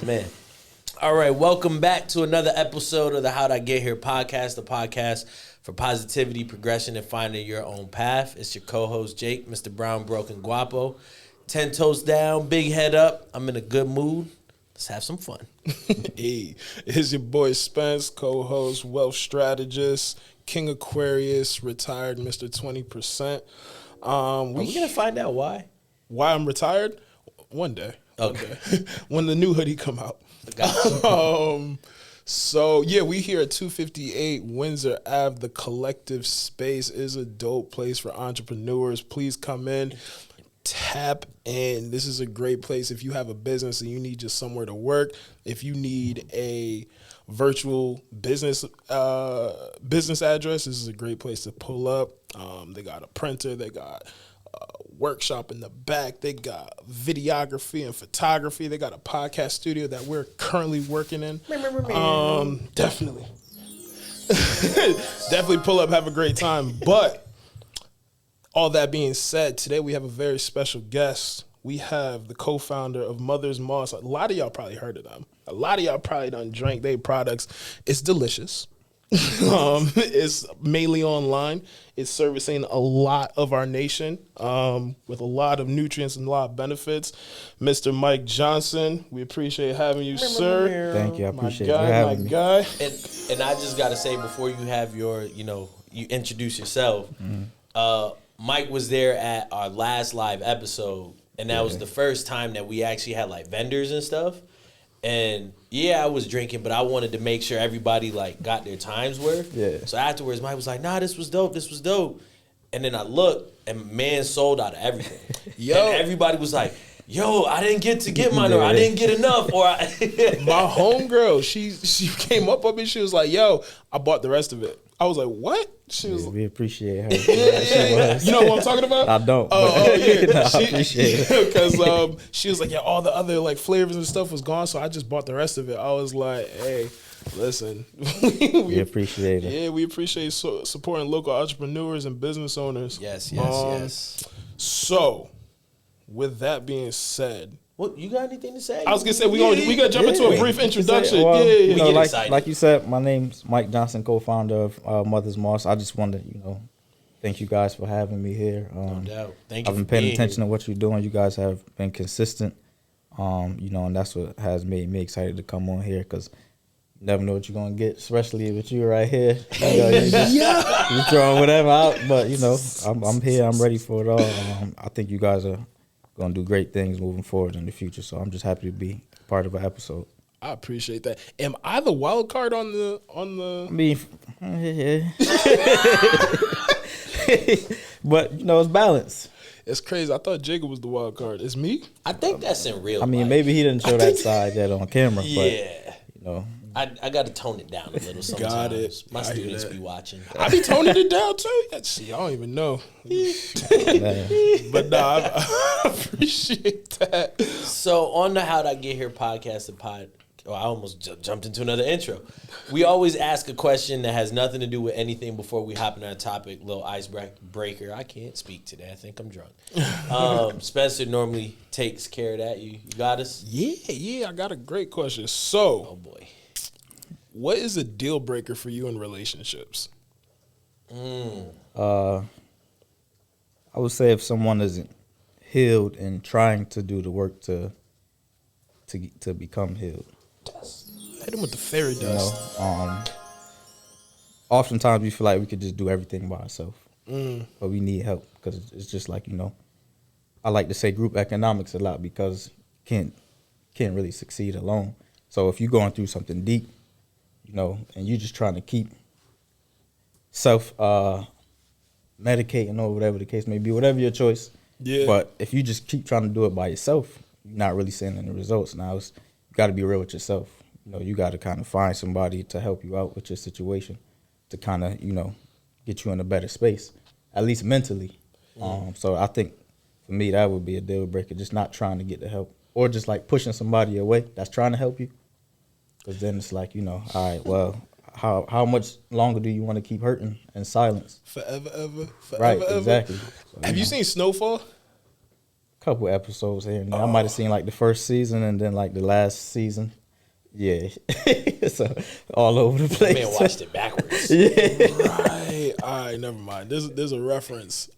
man. All right, welcome back to another episode of the How'd I Get Here podcast, the podcast for positivity, progression, and finding your own path. It's your co-host, Jake, Mr. Brown, Broken Guapo. 10 toes down, big head up. I'm in a good mood. Let's have some fun. Hey, it's your boy Spence, co-host, wealth strategist, King Aquarius, retired Mr. 20%. Are we going to find out why? Why I'm retired? One day. Okay. One day. When the new hoodie come out. So, yeah, we here at 258 Windsor Ave. The collective space is a dope place for entrepreneurs. Please come in, tap in. This is a great place if you have a business and you need just somewhere to work. If you need a virtual business address, this is a great place to pull up. They got a printer. They got workshop in the back. They got videography and photography. They got a podcast studio that we're currently working in. Definitely pull up, have a great time. But all that being said, today we have a very special guest. We have the co-founder of Seamoss. A lot of y'all probably heard of them. A lot of y'all probably done drank their products. It's delicious. It's mainly online. It's servicing a lot of our nation with a lot of nutrients and a lot of benefits. Mr. Mike Johnson, we appreciate having you, sir. Thank you. I appreciate you having me. Guy. And I just got to say, before you have your, you introduce yourself, Mike was there at our last live episode, and that was the first time that we actually had, like, vendors and stuff. And, yeah, I was drinking, but I wanted to make sure everybody, like, got their times worth. Yeah. So afterwards, Mike was like, nah, this was dope. And then I looked, and man sold out of everything. And everybody was like, yo, I didn't get mine, or I didn't get enough. Or my homegirl, she came up on me. She was like, yo, I bought the rest of it. I was like, what? She was. We appreciate her. Yeah. You know what I'm talking about? I don't. Yeah. No, I appreciate it. Because she was like, yeah, all the other like flavors and stuff was gone, so I just bought the rest of it. I was like, hey, listen. we appreciate it. Yeah, we appreciate supporting local entrepreneurs and business owners. Yes. So, with that being said. What, you got anything to say? I was gonna say we gotta jump into a brief introduction. You know, like you said, my name's Mike Johnson, co-founder of Seamoss. I just wanted to, thank you guys for having me here. No doubt. Thank you. I've been paying attention to what you're doing. You guys have been consistent, and that's what has made me excited to come on here because you never know what you're gonna get, especially with you right here. You're throwing whatever out, but I'm here. I'm ready for it all. I think you guys are gonna do great things moving forward in the future. So I'm just happy to be part of an episode. I appreciate that. Am I the wild card on the? I mean, but it's balanced. It's crazy. I thought Jacob was the wild card. It's me. I think that's in real. I mean, life. Maybe he didn't show that side yet on camera. Yeah. But, I got to tone it down a little sometimes. Got it. My students be watching. I be toning it down too. See, I don't even know. But I appreciate that. So on the How'd I Get Here podcast, I almost jumped into another intro. We always ask a question that has nothing to do with anything before we hop into our topic. Little icebreaker. I can't speak today. I think I'm drunk. Spencer normally takes care of that. You got us? Yeah. I got a great question. So, oh boy. What is a deal breaker for you in relationships? I would say if someone isn't healed and trying to do the work to become healed. Hit him with the fairy dust. Oftentimes we feel like we could just do everything by ourselves, but we need help because it's just like I like to say group economics a lot because you can't really succeed alone. So if you're going through something deep, and you're just trying to keep self medicating or whatever the case may be, whatever your choice. Yeah. But if you just keep trying to do it by yourself, you're not really seeing any results. Now, you got to be real with yourself. You got to kind of find somebody to help you out with your situation to kind of, get you in a better space, at least mentally. So I think for me, that would be a deal breaker, just not trying to get the help or just like pushing somebody away that's trying to help you. Because then it's like, all right, well, how much longer do you want to keep hurting in silence? Forever, right, exactly. So, Have you seen Snowfall? couple episodes here and there. I might have seen like the first season and then like the last season. Yeah, so all over the place. Man watched it backwards. Right. All right, never mind. There's a reference.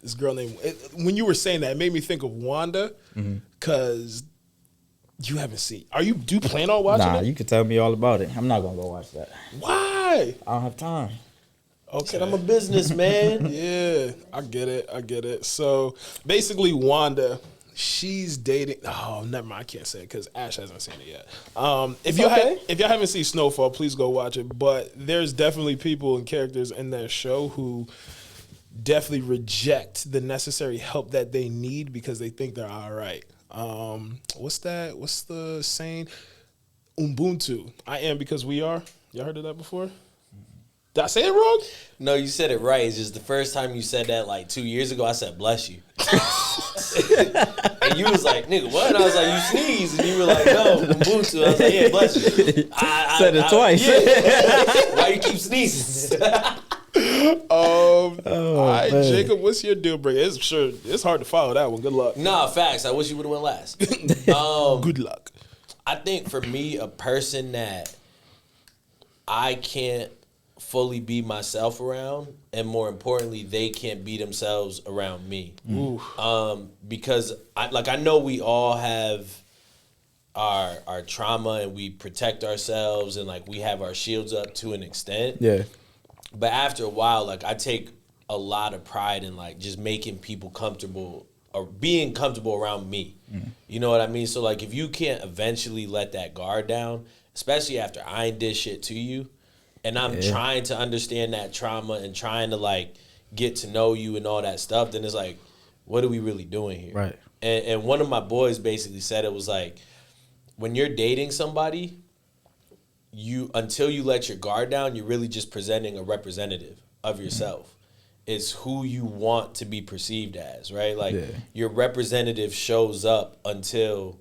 This girl named, when you were saying that, it made me think of Wanda, because you haven't seen. Do you plan on watching it? You can tell me all about it. I'm not gonna go watch that. Why? I don't have time. Okay. I'm a businessman. Yeah, I get it. So basically, Wanda, she's dating. Oh, never mind. I can't say it because Ash hasn't seen it yet. If y'all haven't seen Snowfall, please go watch it. But there's definitely people and characters in that show who definitely reject the necessary help that they need because they think they're all right. What's that? What's the saying? Ubuntu. I am because we are. Y'all heard of that before? Did I say it wrong? No, you said it right. It's just the first time you said that like 2 years ago, I said bless you. And you was like, nigga, what? And I was like, you sneeze. And you were like, no, Ubuntu. I was like, yeah, bless you. I said it twice. Yeah. Why you keep sneezing? All right, Jacob, what's your deal breaker? It's hard to follow that one. Good luck. Nah, facts. I wish you would have went last. Good luck. I think for me, a person that I can't fully be myself around, and more importantly, they can't be themselves around me. Because I know we all have our trauma and we protect ourselves and like we have our shields up to an extent. Yeah. But after a while, like I take a lot of pride in like just making people comfortable or being comfortable around me. You know what I mean? So like if you can't eventually let that guard down, especially after I did shit to you, and I'm trying to understand that trauma and trying to like get to know you and all that stuff, then it's like, what are we really doing here? Right. And one of my boys basically said it was like, when you're dating somebody, until you let your guard down, you're really just presenting a representative of yourself. It's who you want to be perceived as, right? Like your representative shows up until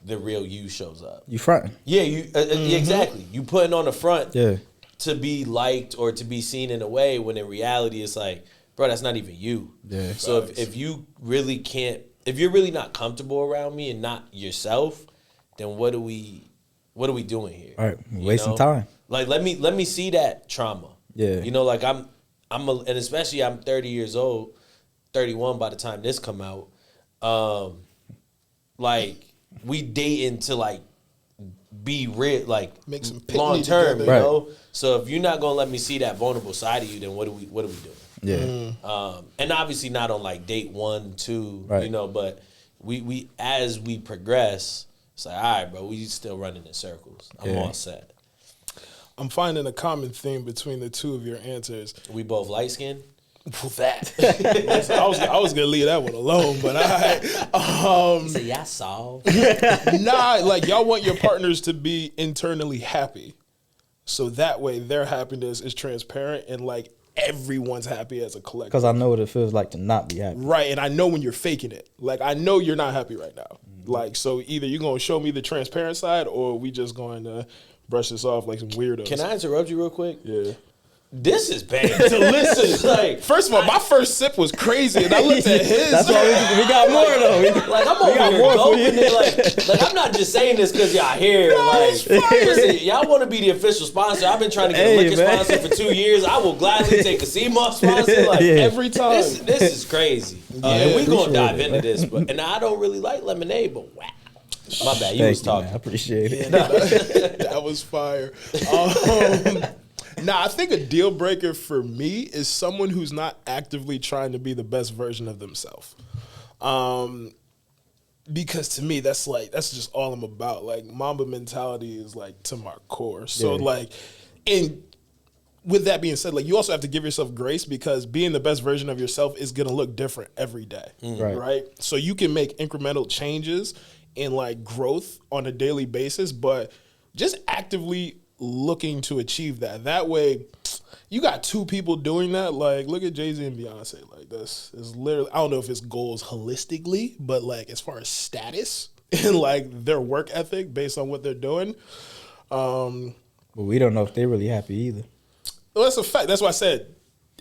the real you shows up. You fronting. Yeah, exactly. You putting on the front to be liked or to be seen in a way when in reality it's like, bro, that's not even you. Yeah. So if you really can't, if you're really not comfortable around me and not yourself, then what are we doing here? All right, wasting time. Like let me see that trauma. Yeah. You know, like and especially I'm 30 years old, 31 by the time this come out. Like we dating to like be real, like make some long term, you together. know. So if you're not gonna let me see that vulnerable side of you, then what are we doing? Yeah. And obviously not on like date 1, 2, Right. you know, but we as we progress, it's like, all right, bro, we still running in circles. I'm all set. I'm finding a common theme between the two of your answers. We both light skinned. That. Listen, I was gonna leave that one alone, but So yeah, I saw. like y'all want your partners to be internally happy, so that way their happiness is transparent and like everyone's happy as a collective. Because I know what it feels like to not be happy. Right, and I know when you're faking it. Like I know you're not happy right now. Like so, either you're gonna show me the transparent side, or we just going to brush this off like some weirdos. Can I interrupt you real quick? Yeah. This is bad to listen. Like, first of all, my first sip was crazy, and I looked at his. That's why we got more though. Like I'm over here gulping it. Like I'm not just saying this because y'all here. Listen, y'all want to be the official sponsor. I've been trying to get a liquor sponsor for 2 years. I will gladly take a Seamoss sponsor. Like every time. This is crazy. And we gonna dive into this, and I don't really like lemonade, but wow. My bad. You was talking. Man, I appreciate it. That was fire. Now, I think a deal breaker for me is someone who's not actively trying to be the best version of themselves. Because to me, that's just all I'm about. Like Mamba mentality is like to my core. So like, and with that being said, like you also have to give yourself grace because being the best version of yourself is gonna look different every day, right? So you can make incremental changes in like growth on a daily basis, but just actively looking to achieve that. That way, you got two people doing that. Like, look at Jay-Z and Beyonce. Like, this is literally, I don't know if it's goals holistically, but like as far as status and like their work ethic based on what they're doing. But we don't know if they're really happy either. Well, that's a fact. That's why I said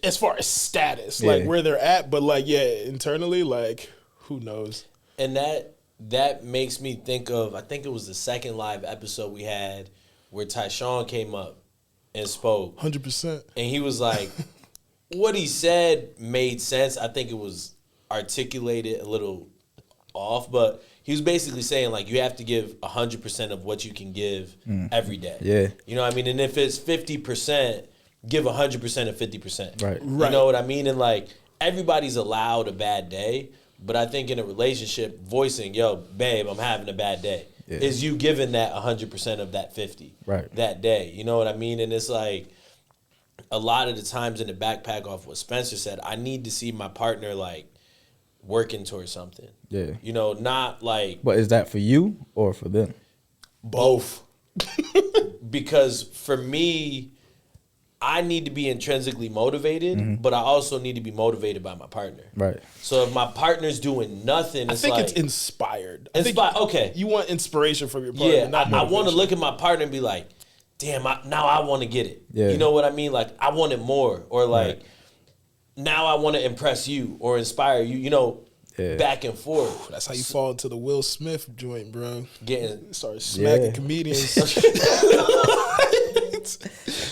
as far as status, like where they're at, but like, yeah, internally, like, who knows? And that makes me think of, I think it was the second live episode we had where Tyshawn came up and spoke. 100%. And he was like, what he said made sense. I think it was articulated a little off, but he was basically saying, like, you have to give 100% of what you can give every day. Yeah. You know what I mean? And if it's 50%, give 100% of 50%. Right. You know what I mean? And, like, everybody's allowed a bad day, but I think in a relationship, voicing, yo, babe, I'm having a bad day, is you giving that 100% of that 50 that day. You know what I mean? And it's like, a lot of the times in the backpack off what Spencer said, I need to see my partner, like, working towards something. Yeah. You know, not like... But is that for you or for them? Both. Because for me, I need to be intrinsically motivated, but I also need to be motivated by my partner. Right. So if my partner's doing nothing, it's it's inspired. Okay. You want inspiration from your partner. Yeah, not I want to look at my partner and be like, damn, now I want to get it. Yeah. You know what I mean? Like, I want it more. Or like, now I want to impress you or inspire you, you know, back and forth. That's how you fall into the Will Smith joint, bro. Start smacking comedians.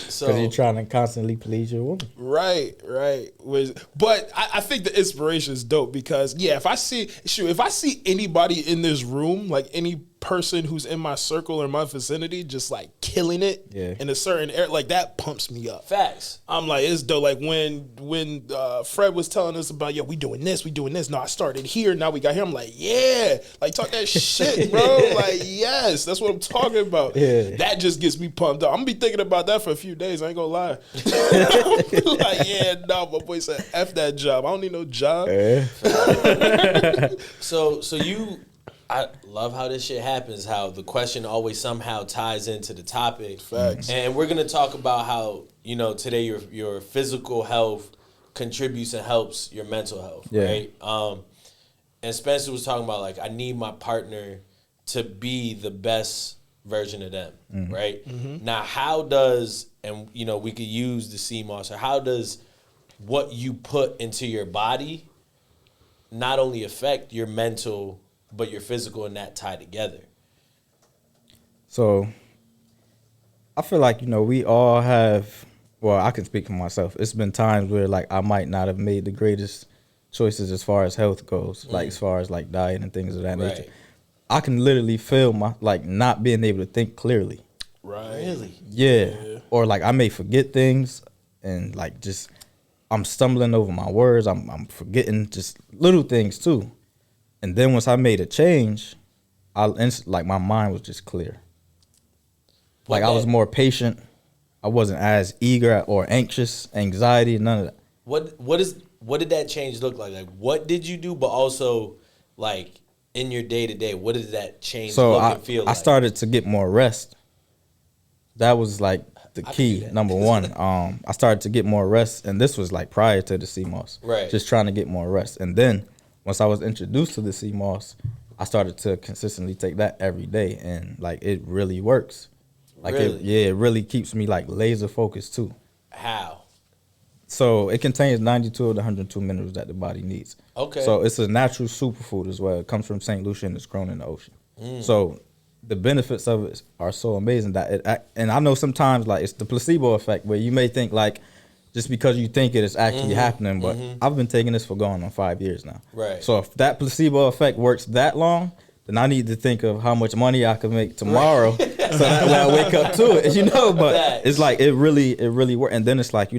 So Because you're trying to constantly please your woman. Right. But I think the inspiration is dope because, if I see anybody in this room, like any person who's in my circle or my vicinity, just like killing it in a certain area, like that pumps me up. Facts. I'm like, it's dope. Like when Fred was telling us about, we doing this. No, I started here. Now we got here. I'm like, like talk that shit, bro. Like, yes, that's what I'm talking about. Yeah. That just gets me pumped up. I'm gonna be thinking about that for a few days. I ain't gonna lie. Like, my boy said, F that job. I don't need no job. So I love how this shit happens, how the question always somehow ties into the topic. Facts. And we're going to talk about how, today your physical health contributes and helps your mental health, right? And Spencer was talking about, like, I need my partner to be the best version of them, right? Now, how does, and, we could use the Seamoss, or how does what you put into your body not only affect your mental but your physical and that tie together? So I feel like, we all have, well, I can speak for myself. It's been times where, like, I might not have made the greatest choices as far as health goes, like as far as like diet and things of that nature. I can literally feel my, like, not being able to think clearly. Right. Really? Yeah. Or like I may forget things and like just I'm stumbling over my words. I'm forgetting just little things too. And then once I made a change, like my mind was just clear. Like I was more patient. I wasn't as eager or anxious, anxiety, none of that. What did that change look like? Like, what did you do? But also, like, in your day to day, what did that change look and feel like? I started to get more rest. That was like the key, number one. I started to get more rest, and this was like prior to the Seamoss. Right. Just trying to get more rest, and then once I was introduced to the Seamoss, I started to consistently take that every day, and like it really works. Like it really keeps me like laser focused too. How? So it contains 92 of the 102 minerals that the body needs. Okay. So it's a natural superfood as well. It comes from St. Lucia and it's grown in the ocean. So the benefits of it are so amazing that and I know sometimes like it's the placebo effect where you may think like just because you think it is actually happening, but I've been taking this for going on 5 years now. Right. So if that placebo effect works that long, then I need to think of how much money I could make tomorrow so that when I wake up to it, but it's like it really works. And then it's like,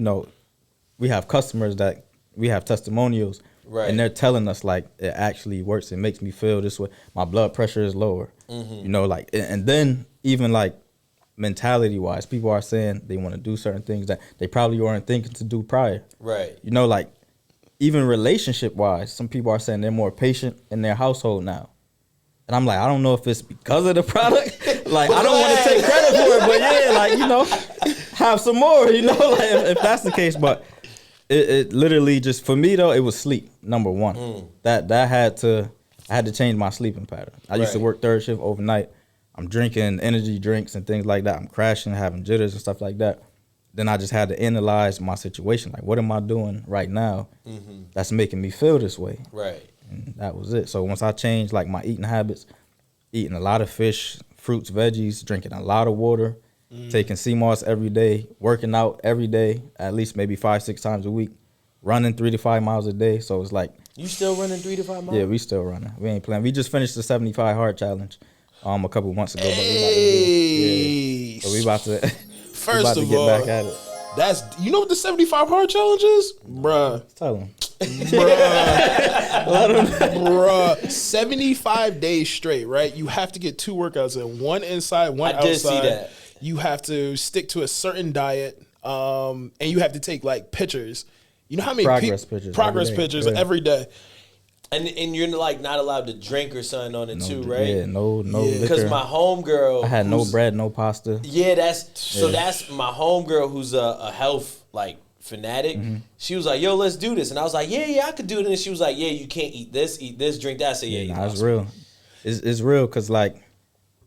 we have customers that we have testimonials and they're telling us like it actually works. It makes me feel this way. My blood pressure is lower, like, and then even like mentality wise, people are saying they want to do certain things that they probably weren't thinking to do prior. Right. Like even relationship wise, some people are saying they're more patient in their household now. And I'm like, I don't know if it's because of the product. Like, I don't want to take credit for it, but have some more, like if that's the case. But it literally just, for me though, it was sleep, number one. That I had to change my sleeping pattern. I used to work third shift overnight. I'm drinking energy drinks and things like that. I'm crashing, having jitters and stuff like that. Then I just had to analyze my situation. Like, what am I doing right now that's making me feel this way? Right. And that was it. So once I changed like my eating habits, eating a lot of fish, fruits, veggies, drinking a lot of water, taking Seamoss every day, working out every day, at least maybe 5-6 times a week, running 3 to 5 miles a day. So it's like, You still running 3 to 5 miles? yeah, we still running. We ain't playing. We just finished the 75 hard challenge a couple months ago. Hey. But we about to do it. Yeah. So we about to First we about to of get all, back at it. that's, you know what the 75 hard challenge is? Bruh. Tell them. Bruh. 75 days straight, right? You have to get 2 workouts in, one inside, one outside. I did see that. You have to stick to a certain diet, and you have to take like pictures. You know how many Progress pictures every day. And you're like not allowed to drink or something on it too, right? Yeah, no liquor. Because my homegirl, I had no bread, no pasta. Yeah, that's my homegirl who's a health like fanatic. She was like, "Yo, let's do this," and I was like, "Yeah, I could do it." And she was like, "Yeah, you can't eat this, drink that." I said, "Yeah, It's real. It's real because like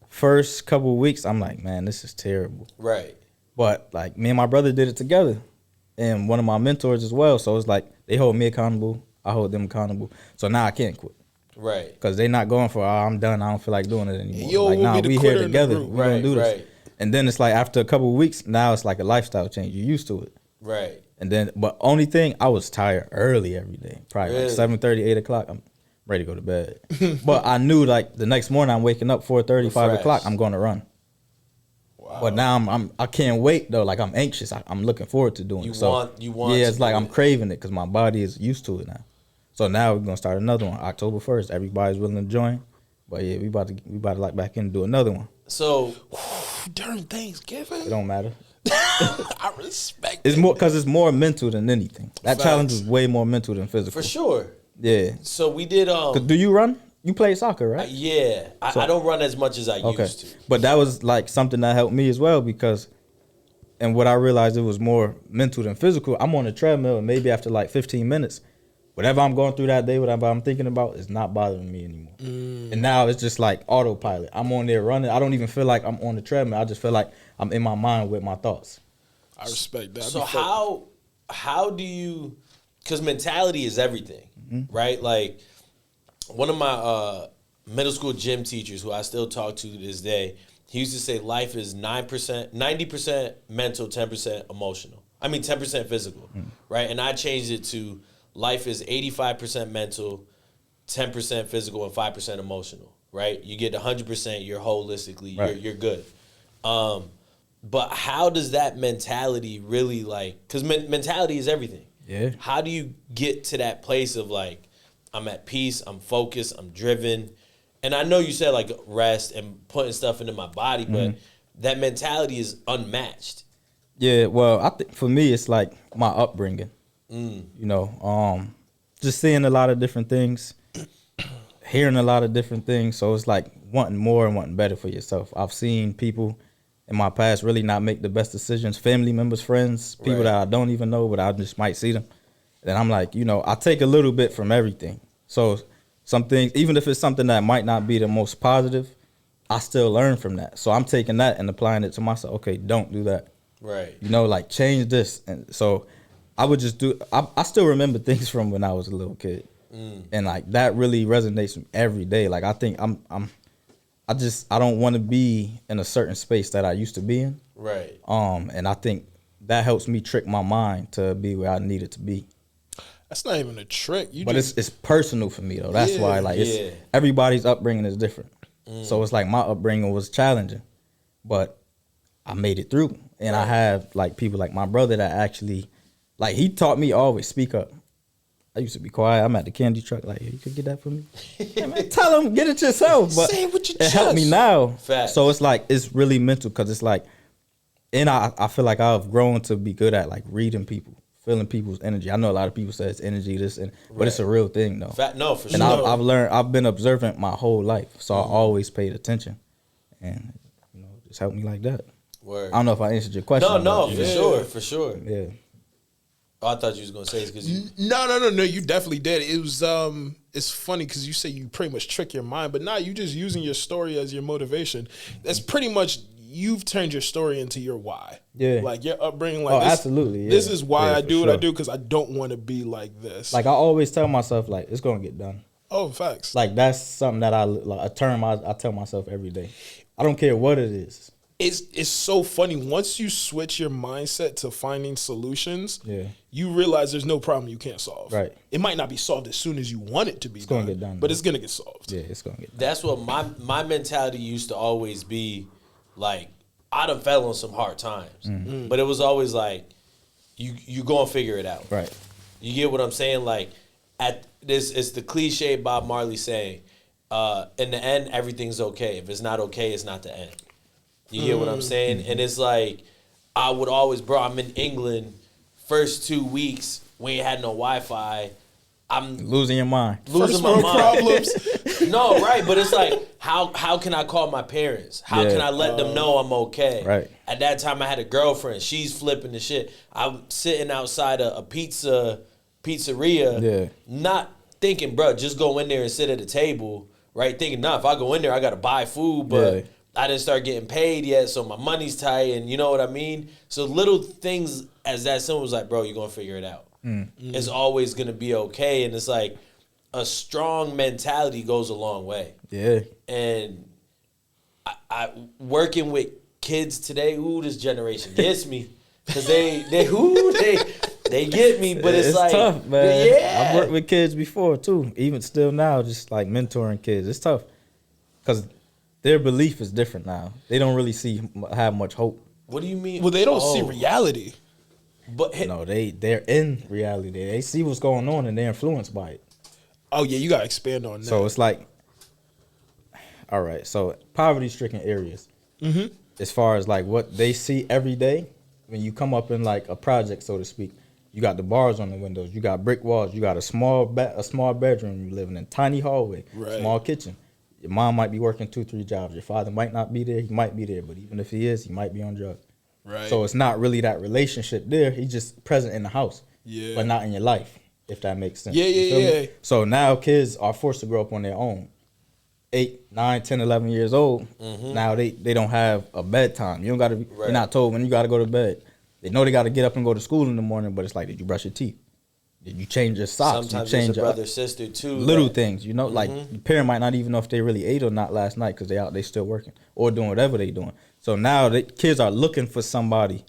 first couple of weeks, I'm like, man, this is terrible. Right. But like me and my brother did it together, and one of my mentors as well. So it's like they hold me accountable, I hold them accountable. So now I can't quit. Right. Because they not going for, I'm done, I don't feel like doing it anymore. Yo, like, we'll nah, be the we quitter here in the together. group. We're going to do this. Right. And then it's like after a couple of weeks, now it's like a lifestyle change. You're used to it. Right. And then, but only thing, I was tired early every day. Probably Really? like 7:30, 8 o'clock. I'm ready to go to bed. But I knew like the next morning I'm waking up 4:30, 5 o'clock, I'm going to run. Wow. But now I can't wait though. Like I'm anxious. I'm looking forward to doing it. You want. Yeah, it's like I'm craving it because my body is used to it now. So now we're gonna start another one October 1st. Everybody's willing to join. But yeah, we about to like back in and do another one. So during Thanksgiving, It don't matter. I respect It's it. more because it's more mental than anything. That Facts. challenge is way more mental than physical. for sure. Yeah. So we did. 'Cause do you run? You play soccer, right? Yeah, I don't run as much as I used to. But that was like something that helped me as well because, and what I realized it was more mental than physical. I'm on the treadmill and maybe after like 15 minutes, whatever I'm going through that day, whatever I'm thinking about is not bothering me anymore. And now it's just like autopilot. I'm on there running. I don't even feel like I'm on the treadmill. I just feel like I'm in my mind with my thoughts. I respect that. So how do you? Because mentality is everything, right? Like one of my middle school gym teachers, who I still talk to this day, he used to say life is 90% mental, 10% emotional. I mean 10% physical, right? And I changed it to life is 85% mental, 10% physical, and 5% emotional, right? You get 100%, you're holistically, you're good. But how does that mentality really like, because mentality is everything. Yeah. How do you get to that place of like, I'm at peace, I'm focused, I'm driven? And I know you said like rest and putting stuff into my body, but that mentality is unmatched. Yeah, well, I think for me it's like my upbringing. You know, just seeing a lot of different things, hearing a lot of different things. So it's like wanting more and wanting better for yourself. I've seen people in my past really not make the best decisions, family members, friends, people that I don't even know, but I just might see them. And I'm like, you know, I take a little bit from everything. So some things, even if it's something that might not be the most positive, I still learn from that. So I'm taking that and applying it to myself. Okay, don't do that. Right. You know, like change this. And so I would just I still remember things from when I was a little kid. And like that really resonates with me every day. Like I think I don't want to be in a certain space that I used to be in. Right. And I think that helps me trick my mind to be where I need it to be. That's not even a trick. It's personal for me though. That's why it's everybody's upbringing is different. So it's like my upbringing was challenging, but I made it through. And I have like people like my brother that actually, like he taught me always speak up. I used to be quiet. I'm at the candy truck like, hey, you could get that for me? Hey, man, tell him, get it yourself. But say it with your it helped me chest. now. Facts. So it's like, it's really mental because it's like, and I feel like I've grown to be good at like reading people, feeling people's energy. I know a lot of people say it's energy, but it's a real thing though. No, for And sure. I've been observant my whole life. So I always paid attention. And, you know, just helped me like that. Word. I don't know if I answered your question. No, but for sure. Yeah. Oh, I thought you was gonna say it's because you. No. You definitely did. It was it's funny because you say you pretty much trick your mind, but you just using your story as your motivation. That's pretty much you've turned your story into your why. Yeah. Like your upbringing. Like absolutely. Yeah. This is why I for do what sure. I do because I don't want to be like this. Like I always tell myself, like it's gonna get done. Oh, facts. Like that's something that a term I tell myself every day. I don't care what it is. It's so funny. Once you switch your mindset to finding solutions, Yeah. you realize there's no problem you can't solve. Right. It might not be solved as soon as you want it to be. It's gonna get done, but though. it's gonna get solved. Yeah, it's gonna get done. That's what my mentality used to always be. Like, I done fell on some hard times, but it was always like, you gonna figure it out. Right. You get what I'm saying? Like, at this, it's the cliche Bob Marley saying, in the end, everything's okay. If it's not okay, it's not the end. You get what I'm saying? And it's like, I would always, bro, I'm in England, first 2 weeks, we ain't had no Wi-Fi. I'm Losing your mind. losing First my world mind. problems. No, right, but it's like, how can I call my parents? How Yeah. can I let them know I'm okay? Right. At that time, I had a girlfriend. She's flipping the shit. I'm sitting outside a pizzeria, Yeah. not thinking, bro, just go in there and sit at a table, right? Thinking, nah, if I go in there, I got to buy food, but Yeah. I didn't start getting paid yet, so my money's tight, and you know what I mean? So little things as that someone was like, bro, you're going to figure it out. It's always going to be okay, and it's like a strong mentality goes a long way. Yeah. And I working with kids today, this generation gets me. Because they get me, but it's like, tough, man. yeah. I've worked with kids before too, even still now, just like mentoring kids. It's tough because their belief is different now. They don't really have much hope. What do you mean? Well, they don't see reality. But No, they're in reality. They see what's going on and they're influenced by it. Oh yeah, you gotta expand on that. So it's like, all right. So poverty-stricken areas, as far as like what they see every day, when you come up in like a project, so to speak, you got the bars on the windows, you got brick walls, you got a small bedroom you living in, tiny hallway, Right. small kitchen. Your mom might be working 2-3 jobs. Your father might not be there. He might be there, but even if he is, he might be on drugs. Right. So it's not really that relationship there. He's just present in the house, Yeah. but not in your life, if that makes sense. Yeah, You yeah, feel me? yeah. So now kids are forced to grow up on their own. 8, 9, 10, 11 years old. Now they don't have a bedtime. You don't got to. Right. You're not told when you got to go to bed. They know they got to get up and go to school in the morning, but it's like, did you brush your teeth? Did you change your socks? sometimes you change there's a your brother, sister, too. little that- things, you know, like the parent might not even know if they really ate or not last night because they still working or doing whatever they doing. So now the kids are looking for somebody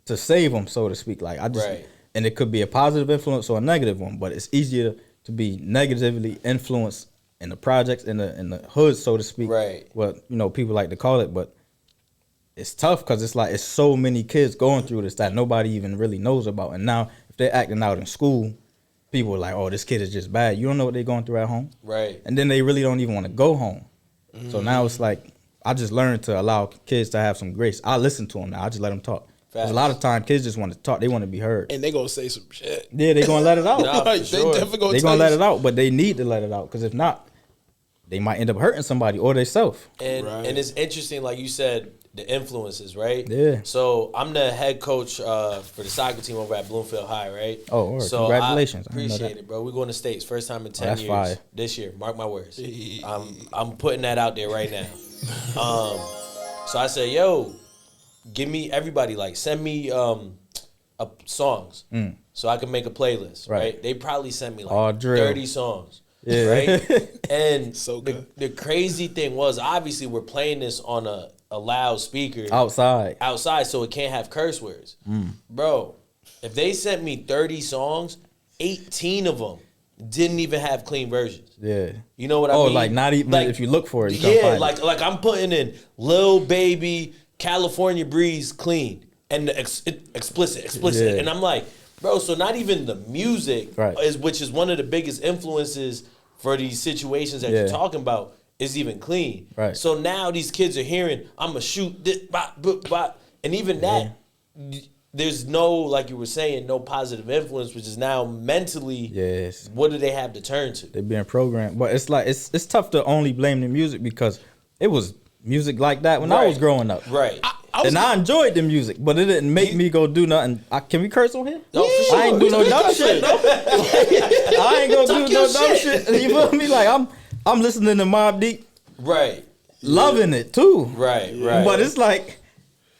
to save them, so to speak. Like Right. and it could be a positive influence or a negative one, but it's easier to be negatively influenced in the projects in the hood, so to speak. Right. What people like to call it, but it's tough because it's like it's so many kids going through this that nobody even really knows about, and now if they're acting out in school, people are like, "Oh, this kid is just bad." You don't know what they're going through at home, Right. and then they really don't even want to go home. So now it's like I just learned to allow kids to have some grace. I listen to them now. I just let them talk. 'Cause a lot of times kids just want to talk. They want to be heard. and they gonna say some shit. Yeah, they gonna let it out. Nah, for Like, sure. They definitely They tell gonna let you it out, but they need to let it out because if not, they might end up hurting somebody or themselves. And Right. and it's interesting, like you said, the influences, right? Yeah. So I'm the head coach for the soccer team over at Bloomfield High, right? Oh, all right. So Congratulations. I I didn't know appreciate that. it, bro. We're going to States, first time in 10 that's years. fire. This year, mark my words. I'm putting that out there right now. So I said, yo, give me everybody, like send me songs so I can make a playlist, right? Right. They probably sent me All like drill. 30 songs. Yeah. Right. And So good. the crazy thing was, obviously, we're playing this on a loudspeaker Outside. outside, so it can't have curse words. Bro, if they sent me 30 songs, 18 of them didn't even have clean versions. Yeah. You know what I mean? Oh, like not even if you look for it, you can't yeah, find it. like I'm putting in Lil Baby, California Breeze, clean, and the explicit, Yeah. and I'm like, bro, so not even the music, Right. which is one of the biggest influences for these situations that you're Yeah. talking about, is even clean. Right. So now these kids are hearing, I'm gonna shoot this, bop, bop, bop. And even that, there's no, like you were saying, no positive influence, which is now mentally, Yes. what do they have to turn to? They're being programmed. But it's like it's tough to only blame the music because it was music like that when I was Right. growing up. Right. I enjoyed the music, but it didn't make me go do nothing. Can we curse on here? No, for sure. I ain't do no dumb shit. I ain't gonna Talk do no your dumb shit. shit. You feel me? Like I'm listening to Mobb Deep, Right. loving it too. Right. Right. But it's like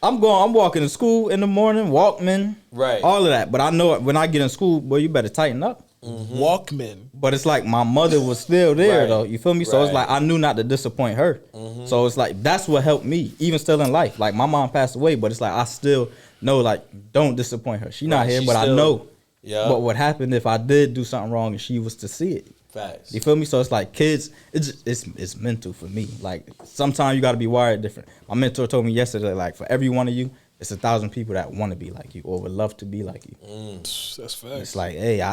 I'm walking to school in the morning, Walkman, Right. all of that. But I know when I get in school, boy, you better tighten up. Walkman. But it's like my mother was still there Right. though. You feel me? So it's Right. like I knew not to disappoint her. So it's like that's what helped me, even still in life. Like my mom passed away, but it's like I still know like don't disappoint her. She not Right, here, she but still- I know Yeah. what would happen if I did do something wrong and she was to see it. Facts. You feel me? So it's like kids, it's mental for me. Like sometimes you got to be wired different. My mentor told me yesterday, like for every one of you, it's 1,000 people that want to be like you or would love to be like you. That's facts. It's like, hey,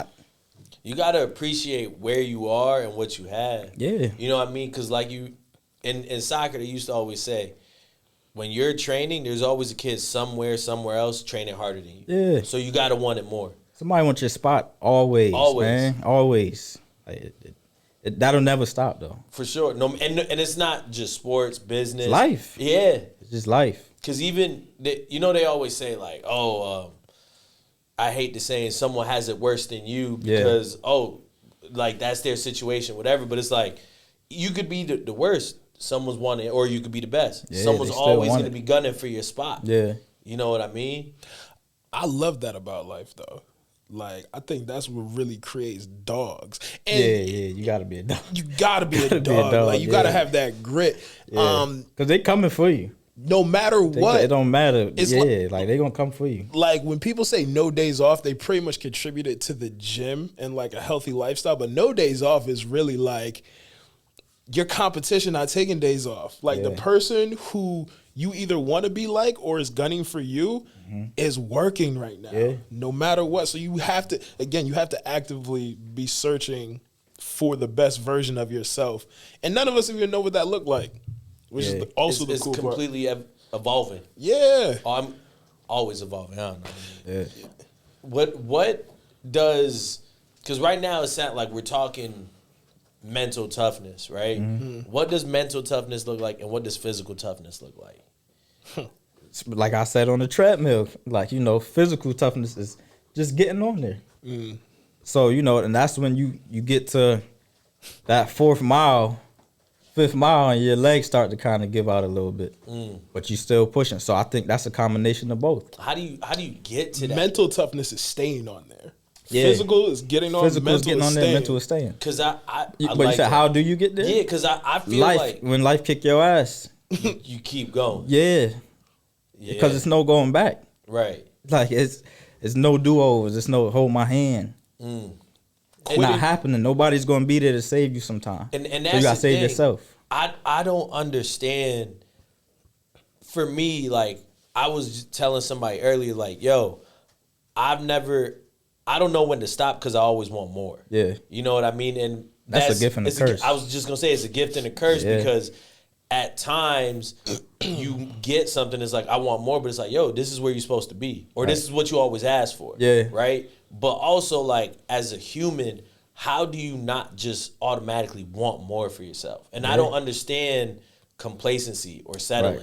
You gotta appreciate where you are and what you have. Yeah. You know what I mean? Because like you, in soccer, they used to always say, when you're training, there's always a kid somewhere else training harder than you. Yeah. So you gotta want it more. somebody wants your spot always, Always. man, always. Like, that'll never stop though. For sure. No, and it's not just sports, business, It's life. Yeah. It's just life. Because even, they always say like, I hate the saying someone has it worse than you because, like that's their situation, whatever. But it's like, you could be the worst. Someone's wanting, or you could be the best. Yeah, Someone's they still always want going to it. be gunning for your spot. Yeah. You know what I mean? I love that about life, though. Like, I think that's what really creates dogs. And Yeah, you gotta be a dog. you gotta be a Gotta dog. be a dog, Like, you gotta yeah. have that grit. Yeah. Cause they coming for you. No matter what. It don't matter. It's like they gonna come for you. Like when people say no days off, they pretty much contribute it to the gym and like a healthy lifestyle. But no days off is really like your competition not taking days off. Like the person who you either want to be like or is gunning for you is working right now, Yeah. no matter what. So you have to actively be searching for the best version of yourself. And none of us even know what that looked like, which is also the it's cool part. completely evolving. Yeah. I'm always evolving. I don't know. Yeah. What does, because right now it's not like we're talking mental toughness, right? What does mental toughness look like, and what does physical toughness look like? Like I said on the treadmill, like, physical toughness is just getting on there. So, and that's when you get to that 5th mile, and your legs start to kind of give out a little bit, but you still pushing. So I think that's a combination of both. How do you get to that? Mental toughness is staying on there. Yeah. Physical is getting on. Physical mental is getting is on there, staying. mental is staying. Because I But like you said, that. how do you get there? Yeah, because I feel Life, like when life kick your ass, you keep going. yeah, Yeah. because it's no going back. Right. Like it's no do-overs. It's no hold my hand. It's not happening. Nobody's gonna be there to save you sometime. And so that's you gotta the save thing. yourself. I don't understand. For me, like I was just telling somebody earlier, like, yo, I don't know when to stop because I always want more. Yeah. You know what I mean? And That's a gift and a curse. I was just gonna say it's a gift and a curse Yeah. because at times you get something that's like, I want more, but it's like, yo, this is where you're supposed to be. Or this is what you always ask for. Yeah. Right? But also, like, as a human, how do you not just automatically want more for yourself? And I don't understand complacency or settling.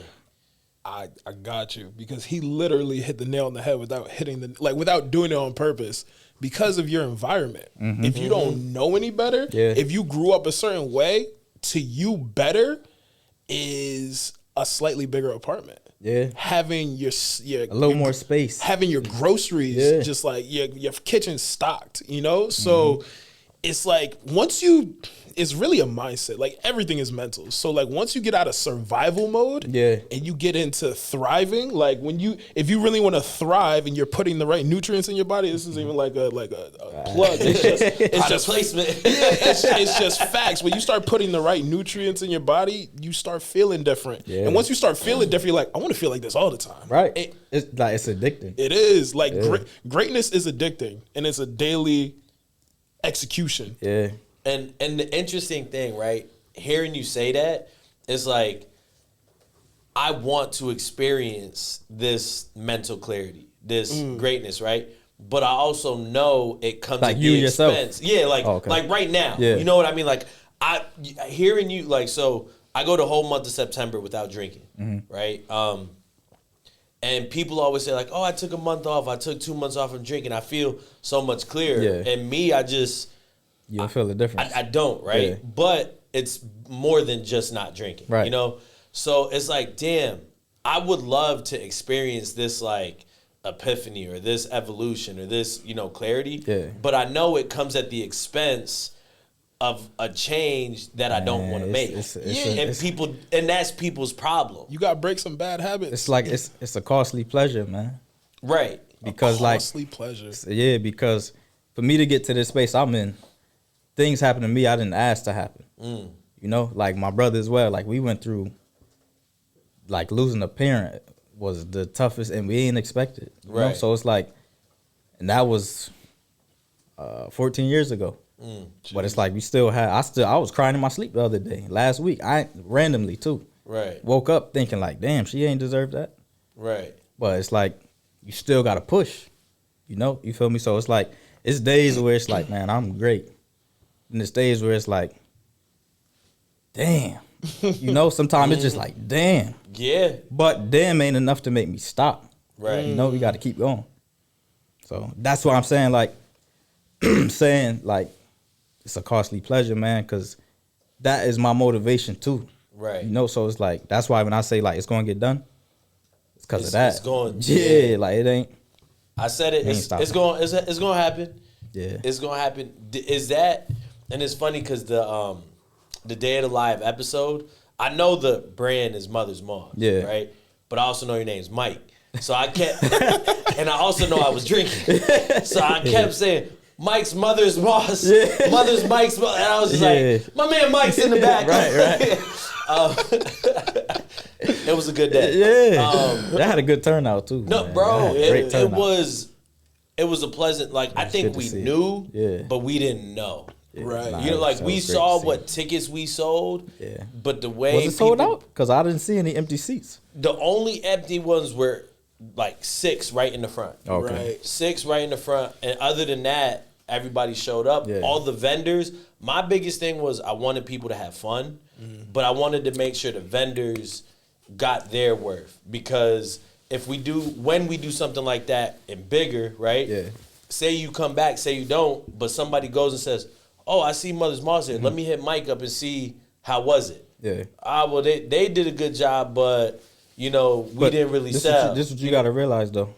Right. I got you, because he literally hit the nail on the head without doing it on purpose, because of your environment. If you don't know any better, if you grew up a certain way, to you better is a slightly bigger apartment. Yeah. Having your A little more space. having your groceries just like your kitchen stocked, So it's like it's really a mindset. Like everything is mental. So like once you get out of survival mode and you get into thriving, like if you really want to thrive and you're putting the right nutrients in your body, this is even like a plug. It's just placement. it's just facts. When you start putting the right nutrients in your body, you start feeling different. Yeah. And once you start feeling different, you're like, I want to feel like this all the time. Right. It's addicting. It is like greatness is addicting, and it's a daily execution. Yeah. And the interesting thing, right? Hearing you say that, is like, I want to experience this mental clarity, this greatness, right? But I also know it comes Like at you the yourself. expense. Yeah, like like right now. Yeah. You know what I mean? Like hearing you, like, so I go the whole month of September without drinking, right? And people always say like, oh, I took a month off. I took 2 months off from drinking. I feel so much clearer. Yeah. And me, You don't feel the difference. I don't, right? Yeah. But it's more than just not drinking, Right. So it's like, damn, I would love to experience this like epiphany or this evolution or this, clarity. Yeah. But I know it comes at the expense of a change that I don't want to make. And that's people's problem. You got to break some bad habits. It's like it's a costly pleasure, man. Right. Because costly pleasure. Yeah, because for me to get to this space I'm in, things happen to me I didn't ask to happen. You know, like my brother as well. Like we went through, like losing a parent was the toughest, and we ain't expected. You know? So it's like, and that was 14 years ago. But it's like we still had. I was crying in my sleep the other day, last week. I randomly too. Right. Woke up thinking like, damn, she ain't deserved that. Right. But it's like you still gotta push. You know, you feel me? So it's like it's days where it's like, man, I'm great, and it's days where it's like, damn. You know, sometimes it's just like, damn. Yeah. But damn ain't enough to make me stop. Right. You know, we got to keep going. So that's what I'm saying. Like, saying like, it's a costly pleasure, man, because that is my motivation too. Right. You know, so it's like, that's why when I say like, it's going to get done, it's because of that. It's going. Yeah, like it ain't. I said it. It's going to happen. Yeah. It's going to happen. Is that, and it's funny because the Day of the Live episode, I know the brand is Mother's Moss, right? But I also know your name's Mike. So I kept, and I also know I was drinking. So I kept saying, Mike's Mother's Moss, Mother's Mike's Moss. And I was just like, my man Mike's in the back. Right. It was a good day. Yeah. That had a good turnout too. No, man. bro, It was a pleasant, like, I think we knew, but we didn't know. Yeah, right. You know, like we saw what tickets we sold, but the way was it sold out? Because I didn't see any empty seats. The only empty ones were like 6 right in the front. Okay. Right. 6 right in the front, and other than that, everybody showed up. Yeah. All the vendors. My biggest thing was I wanted people to have fun, but I wanted to make sure the vendors got their worth, because when we do something like that and bigger, right? Yeah. Say you come back, say you don't, but somebody goes and says, oh, I see Mother's Moss here. Let me hit Mike up and see how was it. Yeah. Well, they did a good job, but we didn't really sell. This is what you got to realize though.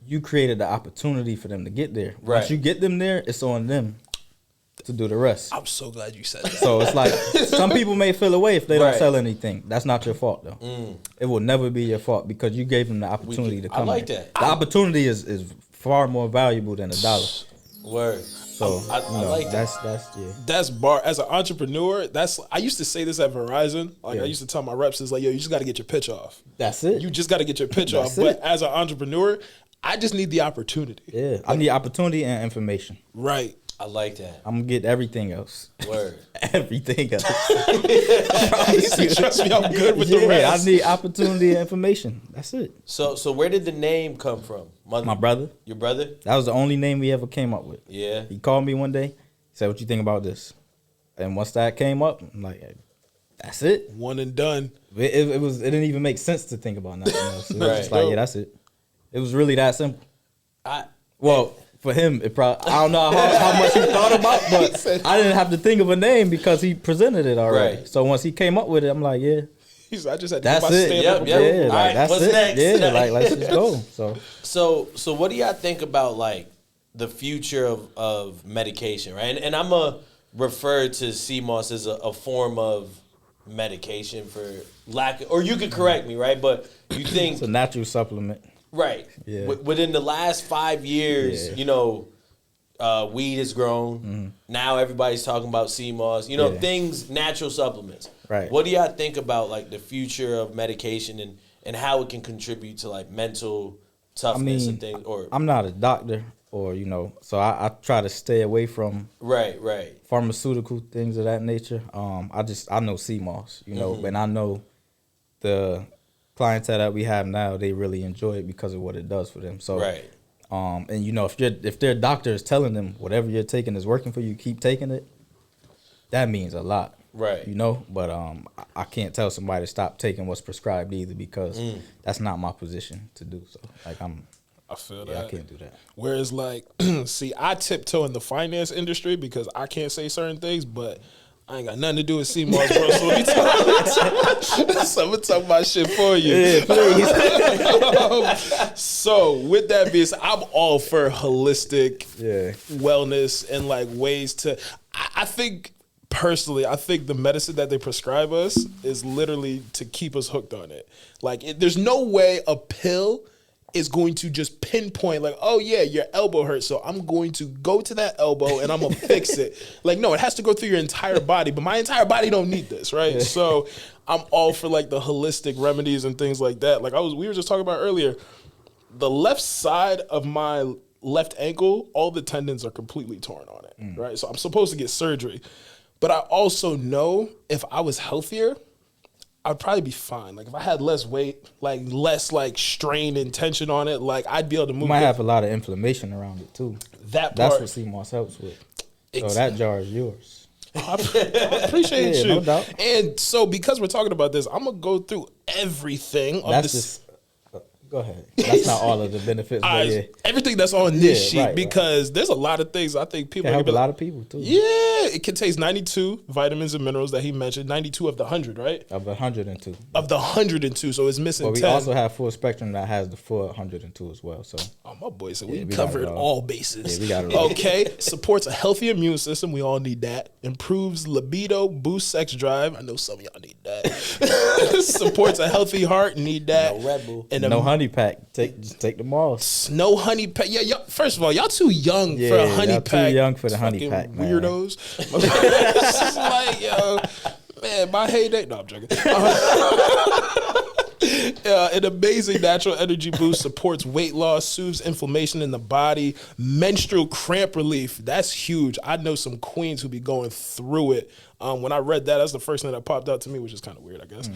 You created the opportunity for them to get there. Right. Once you get them there, it's on them to do the rest. I'm so glad you said that. So it's like some people may feel away if they don't sell anything. That's not your fault though. It will never be your fault because you gave them the opportunity to come. I like in. that. The opportunity is far more valuable than $1. Word. So I like that. That's as an entrepreneur. I used to say this at Verizon. Like I used to tell my reps, is like, yo, you just got to get your pitch off. That's it. You just got to get your pitch off. But as an entrepreneur, I just need the opportunity. Yeah, I need opportunity and information. Right. I like that. I'm gonna get everything else. Word. Everything else. Trust me, I'm good with the rest. I need opportunity and information. That's it. So where did the name come from? My brother. Your brother? That was the only name we ever came up with. Yeah. He called me one day. He said, "What you think about this?" And once that came up, I'm like, "That's it. One and done." It didn't even make sense to think about nothing else. It was Right. just like, yeah, that's it. It was really that simple. For him, it probably, I don't know how much he thought about, but I didn't have to think of a name because he presented it already. Right. So once he came up with it, I'm like, yeah. I just had to That's get my it. stamp. Yep. Yeah, All like, right, that's what's it. next? Yeah, like let's just go. So what do y'all think about like the future of medication, right? And I'm gonna refer to Seamoss as a form of medication for or you could correct me, right? But you think it's a natural supplement. Right. Yeah. Within the last 5 years, weed has grown. Mm-hmm. Now everybody's talking about Seamoss. Things, natural supplements. Right. What do y'all think about like the future of medication and how it can contribute to like mental toughness and things? Or I'm not a doctor, or so I try to stay away from right pharmaceutical things of that nature. I know Seamoss, and I know the clientele that we have now, they really enjoy it because of what it does for them. So, right. And if their doctor is telling them whatever you're taking is working for you, keep taking it. That means a lot, right? But I can't tell somebody to stop taking what's prescribed either because that's not my position to do. So, like I feel that. I can't do that. Whereas, like, see, I tiptoe in the finance industry because I can't say certain things, but I ain't got nothing to do with Seamoss, bro. So let me I'm gonna talk my shit for you. Yeah, please. So with that being said, I'm all for holistic Yeah. wellness and like ways to. I I think personally, the medicine that they prescribe us is literally to keep us hooked on it. Like, there's no way a pill is going to just pinpoint, like, oh yeah, your elbow hurts, so I'm going to go to that elbow and I'm gonna fix it. Like, no, it has to go through your entire body, but my entire body don't need this, right? Yeah. So I'm all for like the holistic remedies and things like that. Like we were just talking about earlier, the left side of my left ankle, all the tendons are completely torn on it, right? So I'm supposed to get surgery. But I also know if I was healthier, I'd probably be fine. Like if I had less weight, like less like strain and tension on it, like I'd be able to move. You might have a lot of inflammation around it too. That's what Seamoss helps with. So that jar is yours. I appreciate you. No doubt. And so because we're talking about this, I'm gonna go through everything. Go ahead. That's not all of the benefits. But yeah. Everything that's on this sheet, because there's a lot of things I think people can help a lot of people too. Yeah, it contains 92 vitamins and minerals that he mentioned. 92 of the 100, right? Of the 102. Of the 102, so it's missing 10. But we also have full spectrum that has the full 102 as well. So, my boy said we covered all bases. Yeah, we got it all. Okay, supports a healthy immune system. We all need that. Improves libido, boosts sex drive. I know some of y'all need that. Supports a healthy heart. Need that. No Red Bull. And no honey pack. Just take the Moss. No honey pack. Yeah, y'all, first of all, y'all too young for a honey pack. Too young for the honey pack, man. Weirdos. It's like, yo, man, my heyday. No, I'm joking. An amazing natural energy boost, supports weight loss, soothes inflammation in the body, menstrual cramp relief. That's huge. I know some queens who be going through it. When I read that, that's the first thing that popped out to me, which is kind of weird, I guess.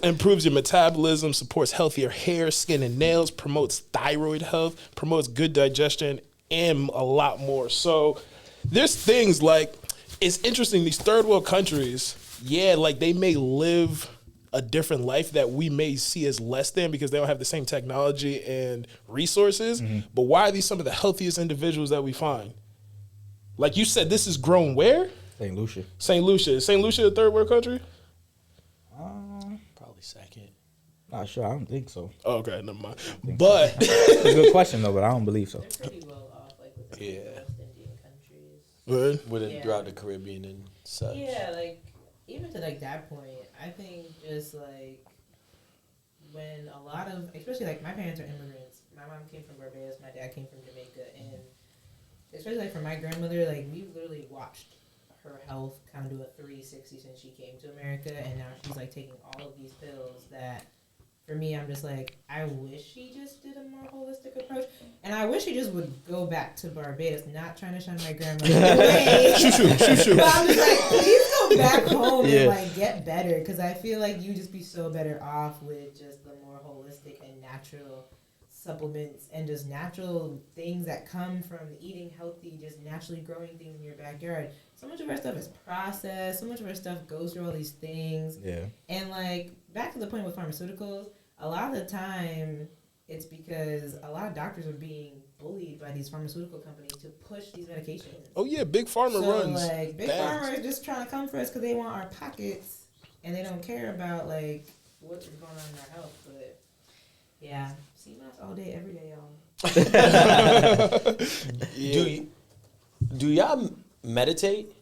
Improves your metabolism, supports healthier hair, skin, and nails, promotes thyroid health, promotes good digestion, and a lot more. So there's things like, it's interesting, these third world countries, yeah, like they may live a different life that we may see as less than because they don't have the same technology and resources. But why are these some of the healthiest individuals that we find? Like you said, this is grown where? St. Lucia. St. Lucia. Is St. Lucia a third world country? Probably second. Not sure. I don't think so. Oh, okay, never mind. But it's a good question though, but I don't believe so. They're pretty well off, like with the West Indian countries. Throughout the Caribbean and such. Yeah, like even to like that point, I think just like when a lot of, especially like my parents are immigrants. My mom came from Barbados, my dad came from Jamaica, and especially like for my grandmother, like we literally watched her health kind of do a 360 since she came to America, and now she's like taking all of these pills that for me, I'm just like, I wish she just did a more holistic approach. And I wish she just would go back to Barbados, not trying to shun my grandmother away. Shoot. But I'm just like, please go back home and like get better, because I feel like you just be so better off with just the more holistic and natural supplements and just natural things that come from eating healthy, just naturally growing things in your backyard. So much of our stuff is processed. So much of our stuff goes through all these things. Yeah. And like back to the point with pharmaceuticals, a lot of the time it's because a lot of doctors are being bullied by these pharmaceutical companies to push these medications. Oh yeah, Big Pharma runs. Like Big Pharma is just trying to come for us because they want our pockets and they don't care about like what's going on in our health. But yeah, Seamoss all day, every day, y'all. Do y'all meditate?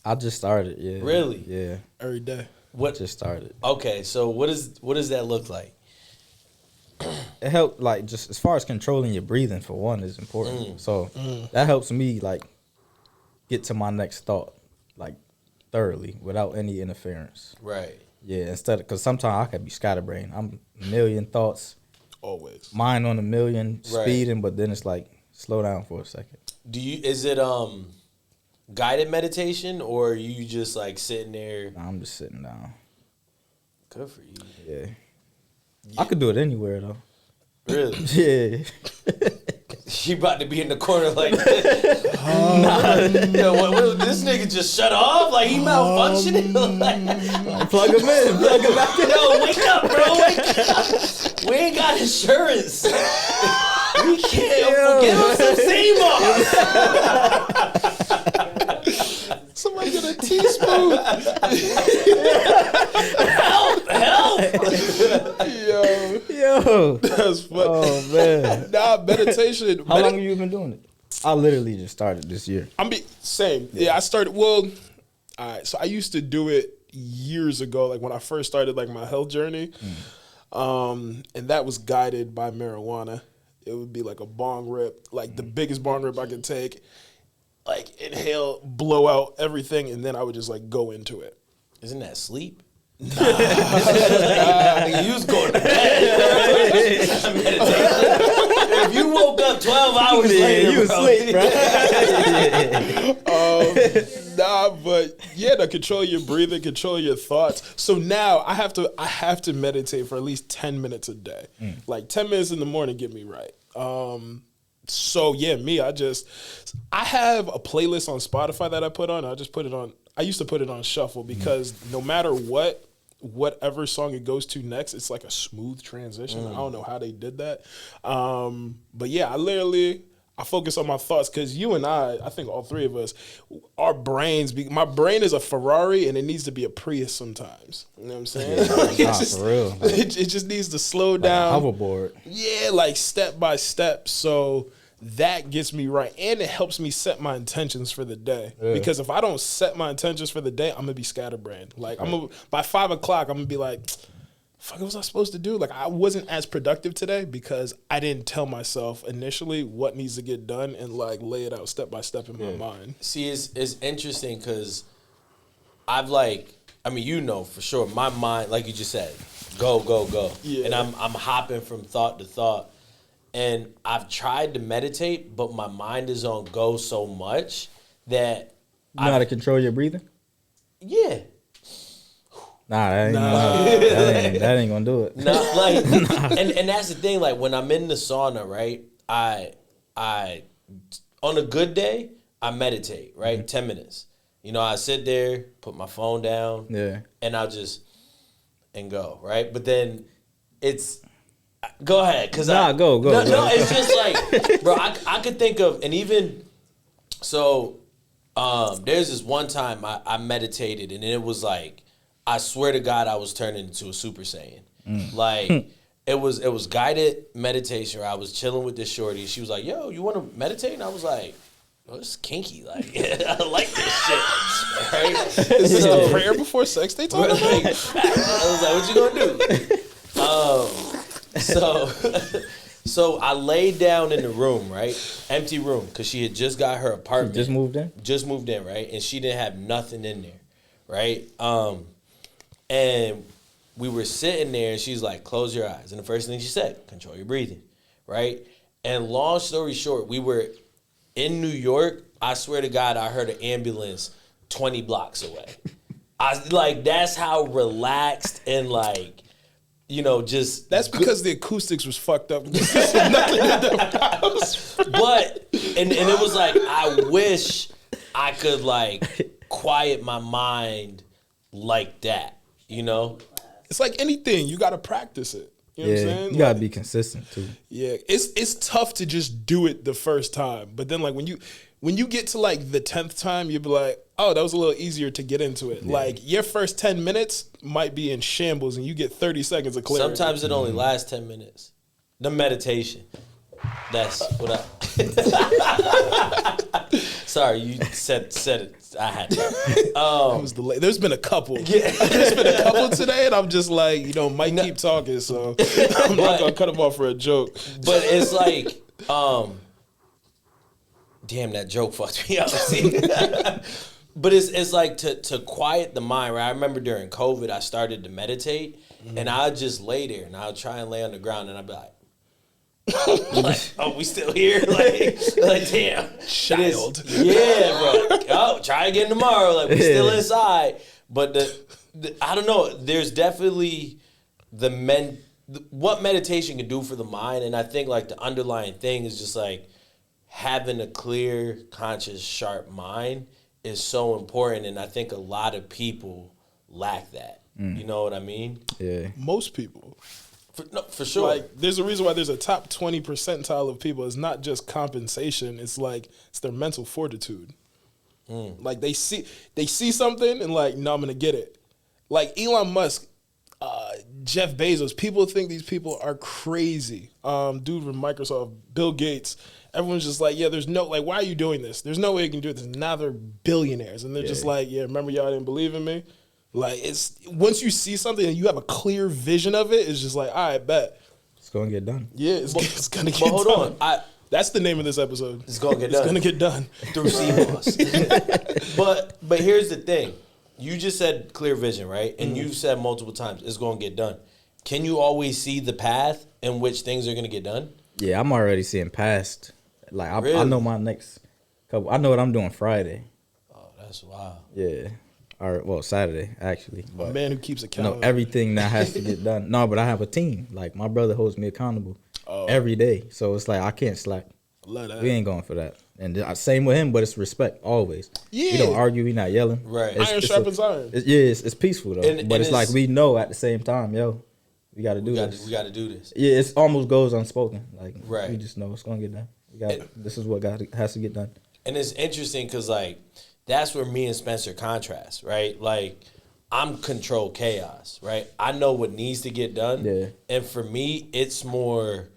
I just started. Yeah. Really? Yeah. Every day. What just started? Okay, so what does that look like? It helped, like, just as far as controlling your breathing, for one, is important. So that helps me, like, get to my next thought, like, thoroughly, without any interference. Right. Yeah, because sometimes I could be scatterbrained. I'm a million thoughts. Always. Mind on a million, speeding, but then it's like, slow down for a second. Is it guided meditation, or are you just, like, sitting there? I'm just sitting down. Good for you. Yeah. I could do it anywhere, though. Really? Yeah. She about to be in the corner like this. Yo, what, this nigga just shut off? Like, he malfunctioning? Like, plug him in. Plug him back in. Yo, wake up, bro. Wake up. We ain't got insurance. We can't forget us some Seamoss. Somebody get a teaspoon. Help. Yo. That's funny. Oh, man. Nah, meditation. How long have you been doing it? I literally just started this year. Same. Yeah, I started. Well, all right. So I used to do it years ago, like when I first started like my health journey, and that was guided by marijuana. It would be like a bong rip, like the biggest bong rip I could take, like inhale, blow out everything, and then I would just like go into it. Isn't that sleep? You was going to bed. If you woke up 12 hours later, you asleep, bro. Nah, but yeah, to control your breathing, control your thoughts. So now I have to meditate for at least 10 minutes a day. Like 10 minutes in the morning get me right. So yeah, I have a playlist on Spotify that I put on. I used to put it on shuffle because no matter whatever song it goes to next, it's like a smooth transition. I don't know how they did that. But yeah, I focus on my thoughts because you and I think all three of us, our brains, my brain is a Ferrari and it needs to be a Prius sometimes. You know what I'm saying? For real. It just needs to slow down. Hoverboard. Yeah, like step by step. So that gets me right. And it helps me set my intentions for the day. Yeah. Because if I don't set my intentions for the day, I'm going to be scatterbrained. Like by 5 o'clock, I'm going to be like, fuck, what was I supposed to do? Like, I wasn't as productive today because I didn't tell myself initially what needs to get done and, like, lay it out step by step in my mind. See, it's interesting because I've, like, I mean, you know for sure, my mind, like you just said, go, go, go. Yeah. And I'm hopping from thought to thought. And I've tried to meditate, but my mind is on go so much that you know how to control your breathing? Yeah. That ain't gonna do it. And that's the thing. Like when I'm in the sauna, right? I on a good day, I meditate, right? 10 minutes. You know, I sit there, put my phone down, and I'll just go, right? But then it's go ahead, cause go. No, it's just like, bro, I could think of, and even so, there's this one time I meditated, and it was like, I swear to God, I was turning into a Super Saiyan. Like, it was guided meditation where I was chilling with this shorty. She was like, yo, you want to meditate? And I was like, oh, this is kinky. Like, I like this shit. Right? Is this the prayer before sex they talk about? I was like, what you gonna do? So I laid down in the room, right? Empty room, because she had just got her apartment. She just moved in? Just moved in, right? And she didn't have nothing in there, right? And we were sitting there, and she's like, close your eyes. And the first thing she said, control your breathing, right? And long story short, we were in New York. I swear to God, I heard an ambulance 20 blocks away. That's how relaxed and just... That's because the acoustics was fucked up. There's nothing in the house. But, and it was like, I wish I could, quiet my mind like that. You know, it's like anything. You got to practice it. You know what I'm saying? You got to be consistent too. Yeah, it's tough to just do it the first time, but then when you get to the 10th time, you'll be like, oh, that was a little easier to get into it. Yeah. Your first 10 minutes might be in shambles, and you get 30 seconds of clarity. Sometimes it only lasts 10 minutes. The meditation. That's what I. Sorry, you said it. I had to. It was delayed. There's been a couple. Yeah. There's been a couple today, and I'm just like, Mike keep talking, so I'm not gonna cut him off for a joke. But it's like, damn, that joke fucked me up. But it's like to quiet the mind. Right? I remember during COVID, I started to meditate, and I'd just lay there, and I'd try and lay on the ground, and I'd be like. Oh, we still here? Damn. Child. Yeah, bro. Oh, try again tomorrow. We still inside. But I don't know. There's definitely what meditation can do for the mind. And I think the underlying thing is just having a clear, conscious, sharp mind is so important. And I think a lot of people lack that. You know what I mean? Yeah. Most people. For sure. There's a reason why there's a top 20 percentile of people. It's not just compensation. It's it's their mental fortitude. They see something and no, I'm gonna get it. Elon Musk Jeff Bezos. People think these people are crazy. Dude from Microsoft, Bill Gates. Everyone's just like, yeah, there's no, like, why are you doing this? There's no way you can do this. Now they're billionaires. And they're just like, yeah, remember y'all didn't believe in me? Like, it's, once you see something and you have a clear vision of it, it's just like, all right, bet. It's going to get done. Yeah, it's going to get done. But hold on. That's the name of this episode. It's going to get done. It's going to get done. Through Seamoss. But here's the thing. You just said clear vision, right? And you've said multiple times, it's going to get done. Can you always see the path in which things are going to get done? Yeah, I'm already seeing past. Like, I Really? know my next couple. I know what I'm doing Friday. Oh, that's wild. Yeah. Or, well, Saturday, actually. A But, man who keeps a you know, calendar. everything that has to get done. No, but I have a team. Like, my brother holds me accountable every day. So it's like, I can't slack. Love that. We ain't going for that. And same with him, but it's respect always. Yeah. We don't argue. We not yelling. Right. Iron sharpens iron. It's peaceful, though. And but it's like it's- we know at the same time, yo, we got to do We this. got to do this. Yeah, it almost goes unspoken. Like, Right. we just know it's going to get done. This is what has to get done. And it's interesting because, like, that's where me and Spencer contrast, right? Like, I'm control chaos, right? I know what needs to get done. Yeah. And for me, it's more,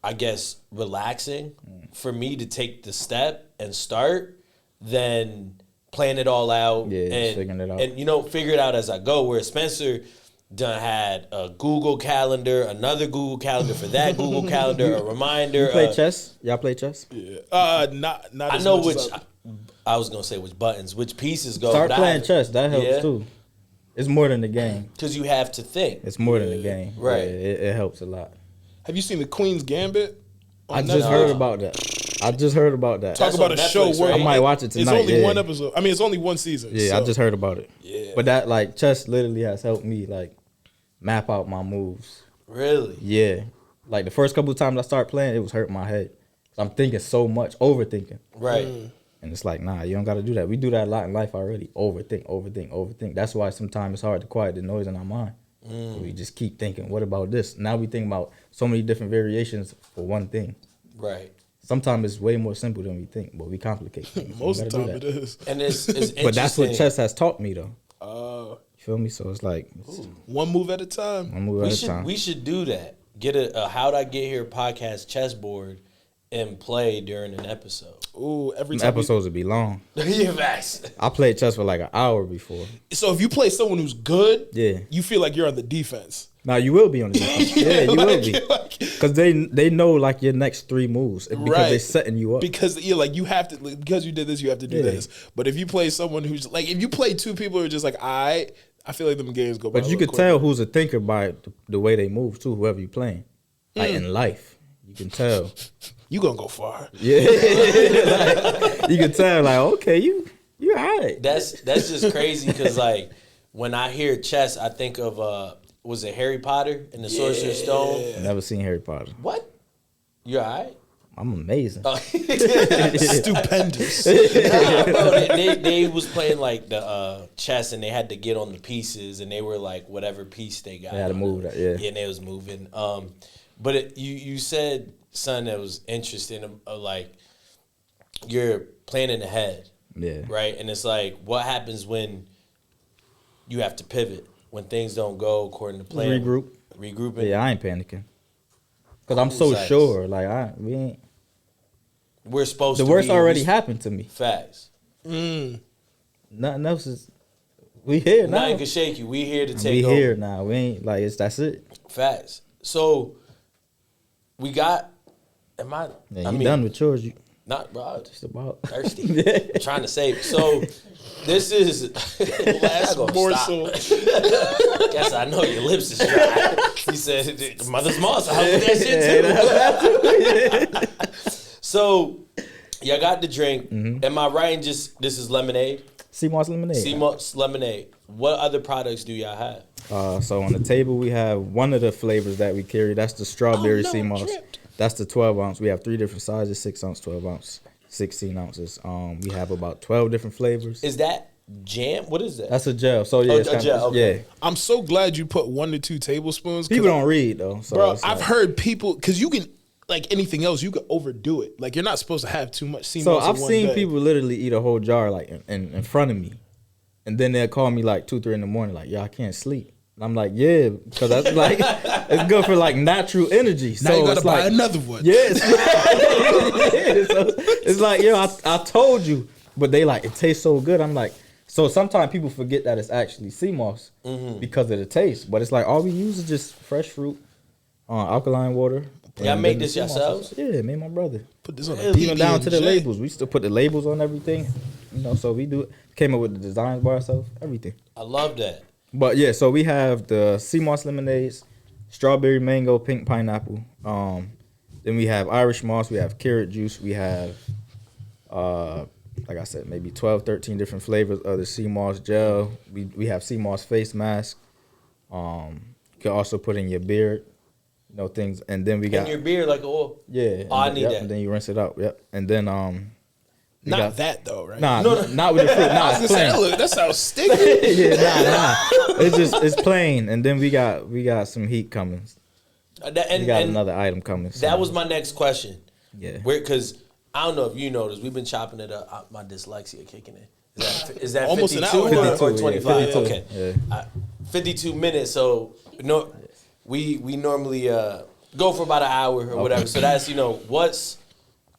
I guess, relaxing for me to take the step and start than plan it all out. Yeah, and figuring it out. And, you know, figure it out as I go. Where Spencer done had a Google Calendar, another Google Calendar for that Google Calendar, a reminder. You play chess? Y'all play chess? Yeah. Not I as know much which. as I was gonna say which buttons, which pieces go. Start playing chess. That helps too. It's more than the game. because you have to think. It's more than the game. Right. Yeah, it helps a lot. Have you seen the Queen's Gambit? I just heard about that. Talk That's about on a show Netflix, where right? I might watch it tonight. It's only yeah. one episode. I mean, it's only one season. Yeah, I so- just heard about it. Yeah. But that, like, chess literally has helped me, like, map out my moves. Really? Yeah. Like, the first couple of times I started playing, it was hurting my head. I'm thinking so much, overthinking. Right. And it's like, nah, you don't got to do that. We do that a lot in life already. Overthink. That's why sometimes it's hard to quiet the noise in our mind. So we just keep thinking, what about this? Now we think about so many different variations for one thing. Right. Sometimes it's way more simple than we think, but we complicate things. Most We of the gotta time do it that. is. And it's interesting. But that's what chess has taught me, though. Uh, You feel me? So it's like, one move at a time. one move at a time. We should do that. Get a How'd I Get Here podcast chessboard and play during an episode. Ooh, every Some time. episodes would be long. Yeah, facts. I played chess for like an hour before. So if you play someone who's good, Yeah. you feel like you're on the defense. Now you will be on the defense. Yeah, you will be. Like, Because they know like your next 3 moves because Right. they're setting you up. because you're like, you have to, because you did this, you have to do Yeah. this. But if you play someone who's like, if you play two people who are just like, I feel like them games go by. But you could tell who's a thinker by the way they move too, whoever you playing. Like in life, you can tell. you gonna go far. Yeah, like, you can tell. Like, okay, you all right. That's just crazy because, like, when I hear chess, I think of was it Harry Potter and the Sorcerer's Stone? Never seen Harry Potter. What? You all right? I'm amazing. Stupendous. Nah, bro, they was playing like the chess and they had to get on the pieces and they were like whatever piece they got. They had to on move it. that, yeah. Yeah, and they was moving. But you said something that was interesting, like you're planning ahead, Yeah. right? And it's like what happens when you have to pivot when things don't go according to plan. Regrouping. Yeah, I ain't panicking. Cause I'm so Facts. sure. Like we ain't. We're supposed The to. worst be, already happened to me. Facts. Nothing else is. We here now. Nothing can shake you. We here to We take over. here now. We ain't like that's it. Facts. So we got. Am I? Yeah, I you mean, done with yours? You not bro. just about Thirsty. Trying to save. So this is Last morsel. Guess I know your lips is dry. He said, "Mother's Moss, I hope that shit too." So y'all got the drink. Am I right? In just this is lemonade. Seamoss lemonade. Seamoss lemonade. What other products do y'all have? So on the table we have one of the flavors that we carry. That's the strawberry Oh, no, Seamoss. tripped. That's the 12 ounce. We have 3 different sizes: 6 ounce, 12 ounce, 16 ounces. We have about 12 different flavors. Is that jam? What is that? That's a gel. So yeah, Oh, it's a kinda, gel, okay. yeah. I'm so glad you put 1 to 2 tablespoons. 'cause People don't read though. So Bro, it's I've like- heard people, because you can, like anything else, you can overdo it. Like, you're not supposed to have too much Seamoss So in I've one seen day. people literally eat a whole jar like in front of me, and then they'll call me like 2, 3 in the morning, like, "Yo, I can't sleep." And I'm like, yeah, because that's like it's good for like natural energy. Now so you gotta it's buy like, another one. Yes. Yeah, so it's like, yo, I told you. But they like, it tastes so good. I'm like, so sometimes people forget that it's actually Seamoss because of the taste. But it's like, all we use is just fresh fruit, alkaline water. Y'all and make then the this Seamoss yourselves? is- Yeah, me and my brother. Put this on a Really? Even down to the PB&J. labels. We still put the labels on everything. You know, so we do it. Came up with the designs by ourselves, everything. I love that. But yeah, so we have the Seamoss lemonades, strawberry, mango, pink pineapple. Then we have Irish moss, we have carrot juice, we have like I said, maybe 12, 13 different flavors of the Seamoss gel. We have Seamoss face mask. You can also put in your beard, you know, things. And then we In got your beard, like, oh, yeah. I and need yep, that. And then you rinse it out. Yep. And then we Not got- that though, right? Nah, No, no. not with the fruit. Nah, I was it's gonna say, plain. look, that sounds sticky. Yeah, nah. It's plain. And then we got some heat coming. We got and another item coming. So, that was my next question. yeah. Because I don't know if you noticed, we've been chopping it up. My dyslexia kicking in. Is that Almost an 52 hour. or 52, 25? yeah, 52. Okay. Yeah. 52 minutes. So no, we normally go for about an hour or whatever. So that's, what's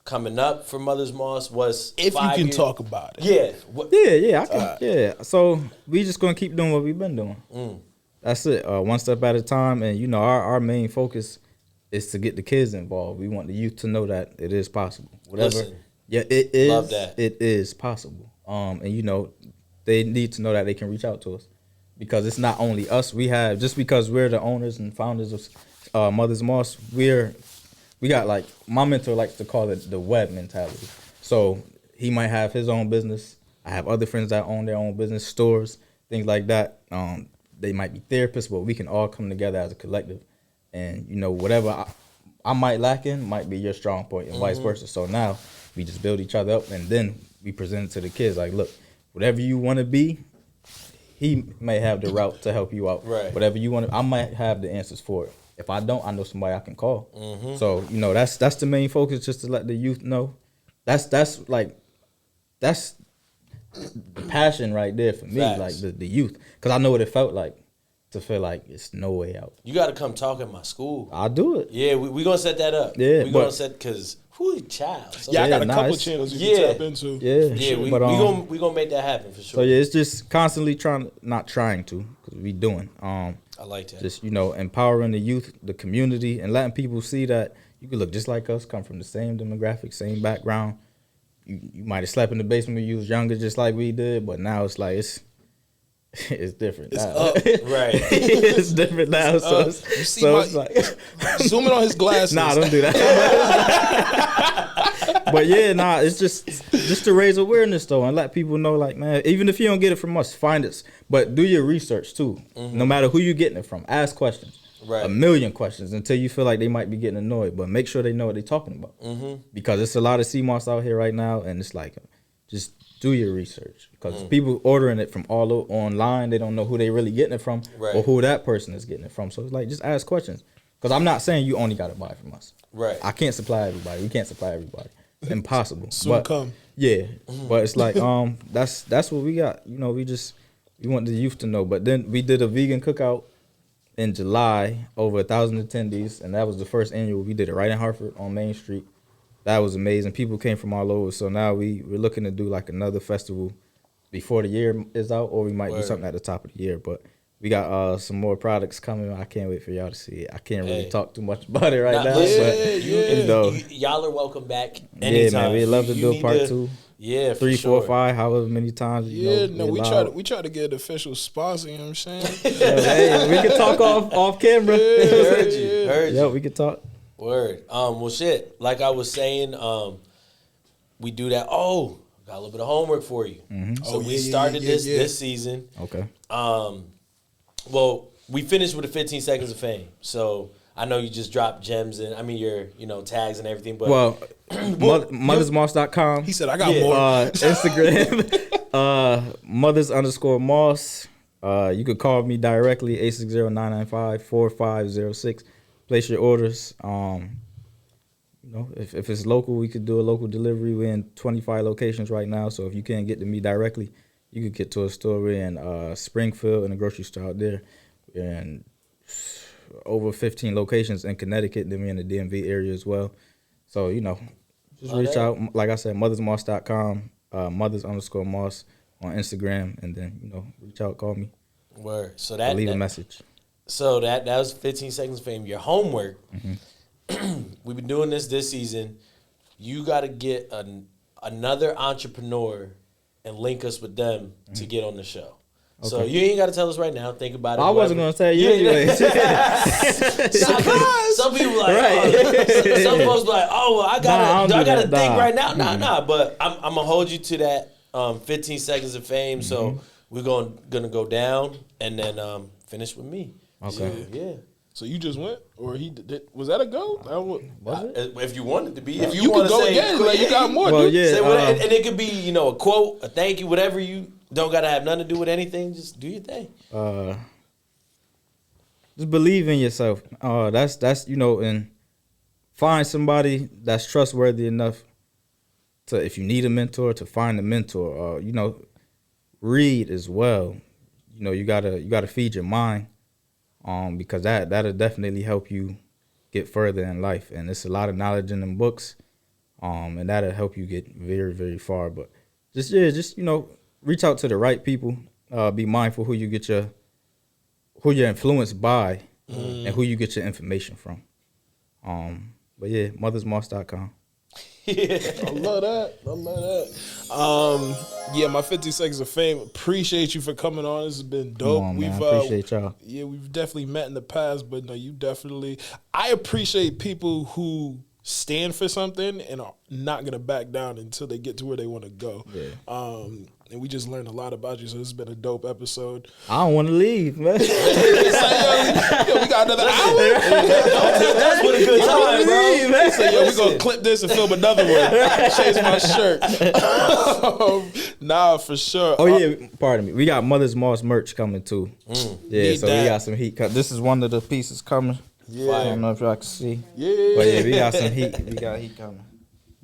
coming up for Mother's Moss. What's If you 5 can years- talk about it. Yeah. Yeah, I can. Yeah. So we just gonna keep doing what we've been doing. That's it. One step at a time. And our main focus is to get the kids involved. We want the youth to know that it is possible. Whatever. Listen, Yeah, it is. love that. It is possible. And they need to know that they can reach out to us because it's not only us. We have just because we're the owners and founders of Mother's Moss. We got like my mentor likes to call it the web mentality. So he might have his own business. I have other friends that own their own business, stores, things like that. They might be therapists, but we can all come together as a collective. And whatever I might lack in might be your strong point, and vice versa. So now we just build each other up, and then we present it to the kids. Like, look, whatever you want to be, he may have the route to help you out. Right. Whatever you want, I might have the answers for it. If I don't, I know somebody I can call. So that's the main focus, just to let the youth know. That's the passion right there for me, Facts. like the youth, because I know what it felt like to feel like it's no way out. You got to come talk at my school. I'll do it. Yeah, we going to set that up. Yeah, we going to but- set, because who child? So Yeah, I got a nah, couple it's- channels you Yeah. can tap into. Yeah, yeah, we but, gonna make that happen for sure. So yeah, it's just constantly not trying to, because we doing. I like that. Just empowering the youth, the community, and letting people see that you can look just like us, come from the same demographic, same background. You might have slept in the basement when you was younger, just like we did, but now it's like it's different. It's now. up. Right. It's different now. So You see it's like, Zoom in on his glasses. nah, don't do that. But yeah, it's just to raise awareness though, and let people know, like, man, even if you don't get it from us, find us, but do your research too. No matter who you're getting it from, ask questions. Right. A million questions until you feel like they might be getting annoyed, but make sure they know what they're talking about. Because it's a lot of Seamoss out here right now, and it's like, just do your research, because people ordering it from all online, they don't know who they really getting it from, Right. or who that person is getting it from. So it's like, just ask questions, because I'm not saying you only got to buy from us. Right. I can't supply everybody. We can't supply everybody. Impossible. Soon But, come. yeah, but it's like that's what we got. We want the youth to know. But then we did a vegan cookout in July, over 1,000 attendees, and that was the first annual. We did it right in Hartford on Main Street. That was amazing. People came from all over. So now we're looking to do like another festival before the year is out, or we might do something at the top of the year. But we got some more products coming. I can't wait for y'all to see it. I can't really talk too much about it right now. Listen, but y'all are welcome back yeah, anytime. man, we'd love to You do a need part to- 2. Yeah, 3, for 4, sure. 5, however many times. Yeah, we we try to get an official sponsor. You know what I'm saying? Hey, we can talk off camera. Heard you. Heard Yeah, you. we can talk. Word. Well, shit. Like I was saying, we do that. Oh, got a little bit of homework for you. So Oh, we yeah, started yeah. this season. Okay. Well, we finished with the 15 seconds of fame. So I know you just dropped gems and your tags and everything. But Well, mothersmoss.com. He said, I got Yeah. more. Instagram, mothers_moss. You could call me directly, 860-995-4506. Place your orders. If it's local, we could do a local delivery. We're in 25 locations right now, so if you can't get to me directly, you could get to a store. We're in Springfield and a grocery store out there. and over 15 locations in Connecticut, then we in the DMV area as well. So, you know, just reach out. Like I said, mothersmoss.com, mothers_moss on Instagram, and then, you know, reach out, call me. Word. So that leave a message. So that was 15 seconds of fame. Your homework. We've been doing this season. You got to get another entrepreneur and link us with them to get on the show. Okay. So you ain't got to tell us right now. Think about it. I wasn't going to tell you anyway. Some people like, right. Some folks like, oh, well, I gotta think right now. Nah. But I'm gonna hold you to that 15 seconds of fame. So we're gonna go down and then finish with me. Okay. Yeah. So you just went, or he did? Was that a go? Was it? If you wanted to be, if you could go again. Like, you got more. Well, dude. yeah. And it could be, you know, a quote, a thank you, whatever. You don't gotta have nothing to do with anything. Just do your thing. Just believe in yourself. That's you know, and find somebody that's trustworthy enough to, if you need a mentor, to find a mentor. You know, read as well. You know, you gotta feed your mind. Because that'll definitely help you get further in life, and there's a lot of knowledge in them books, and that'll help you get very, very far. But just you know, reach out to the right people. Be mindful who you're influenced by, and who you get your information from. But yeah, mothersmoss.com. I love that. Yeah, my 50 seconds of fame. Appreciate you for coming on. This has been dope. I appreciate y'all. Yeah, we've definitely met in the past, but no, you definitely. I appreciate people who stand for something and are not gonna back down until they get to where they want to go. Yeah. And we just learned a lot about you, so this has been a dope episode. I don't want to leave, man. Yo, we got another hour. That's what a good time, bro. So yo, we gonna clip this and film another one. Change my shirt. Nah, for sure. Oh yeah, pardon me. We got Mother's Moss merch coming too. Yeah, so we got some heat. This is one of the pieces coming. Yeah. I don't know if y'all can see. Yeah. But yeah, we got some heat. We got heat coming.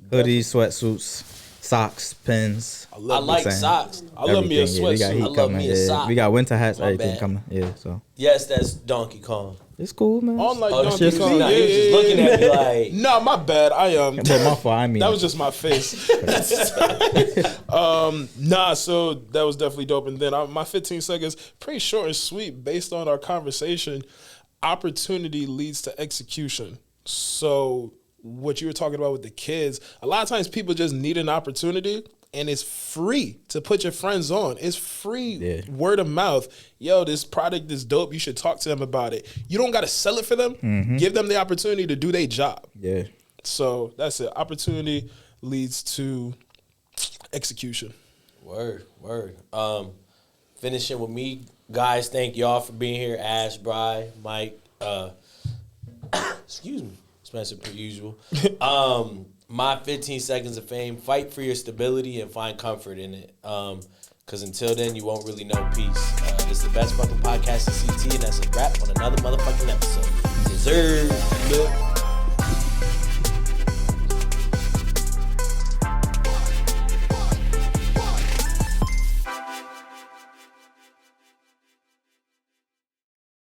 Hoodies, sweatsuits, socks, pins. I like socks. I love me a sweatsuit. We got heat I love coming. me a sock. We got winter hats, My everything bad. coming. Yeah, so Yes, that's Donkey Kong. it's cool, man. On like Oh, Donkey shit, Kong. nah, he was just looking at me like. Nah, my bad. But my fault. I mean, That was just my face. Nah, so that was definitely dope. And then my 15 seconds, pretty short and sweet, based on our conversation. Opportunity leads to execution. So what you were talking about with the kids, a lot of times people just need an opportunity, and it's free to put your friends on. It's free word of mouth. Yo, this product is dope. You should talk to them about it. You don't got to sell it for them. Give them the opportunity to do their job. Yeah. So that's it. Opportunity leads to execution. Word. Finishing with me, guys. Thank y'all for being here. Ash, Bri, Mike. Excuse me, Spencer, per usual. My 15 seconds of fame. Fight for your stability and find comfort in it. Because until then, you won't really know peace. This is the best fucking podcast in CT, and that's a wrap on another motherfucking episode. Deserve.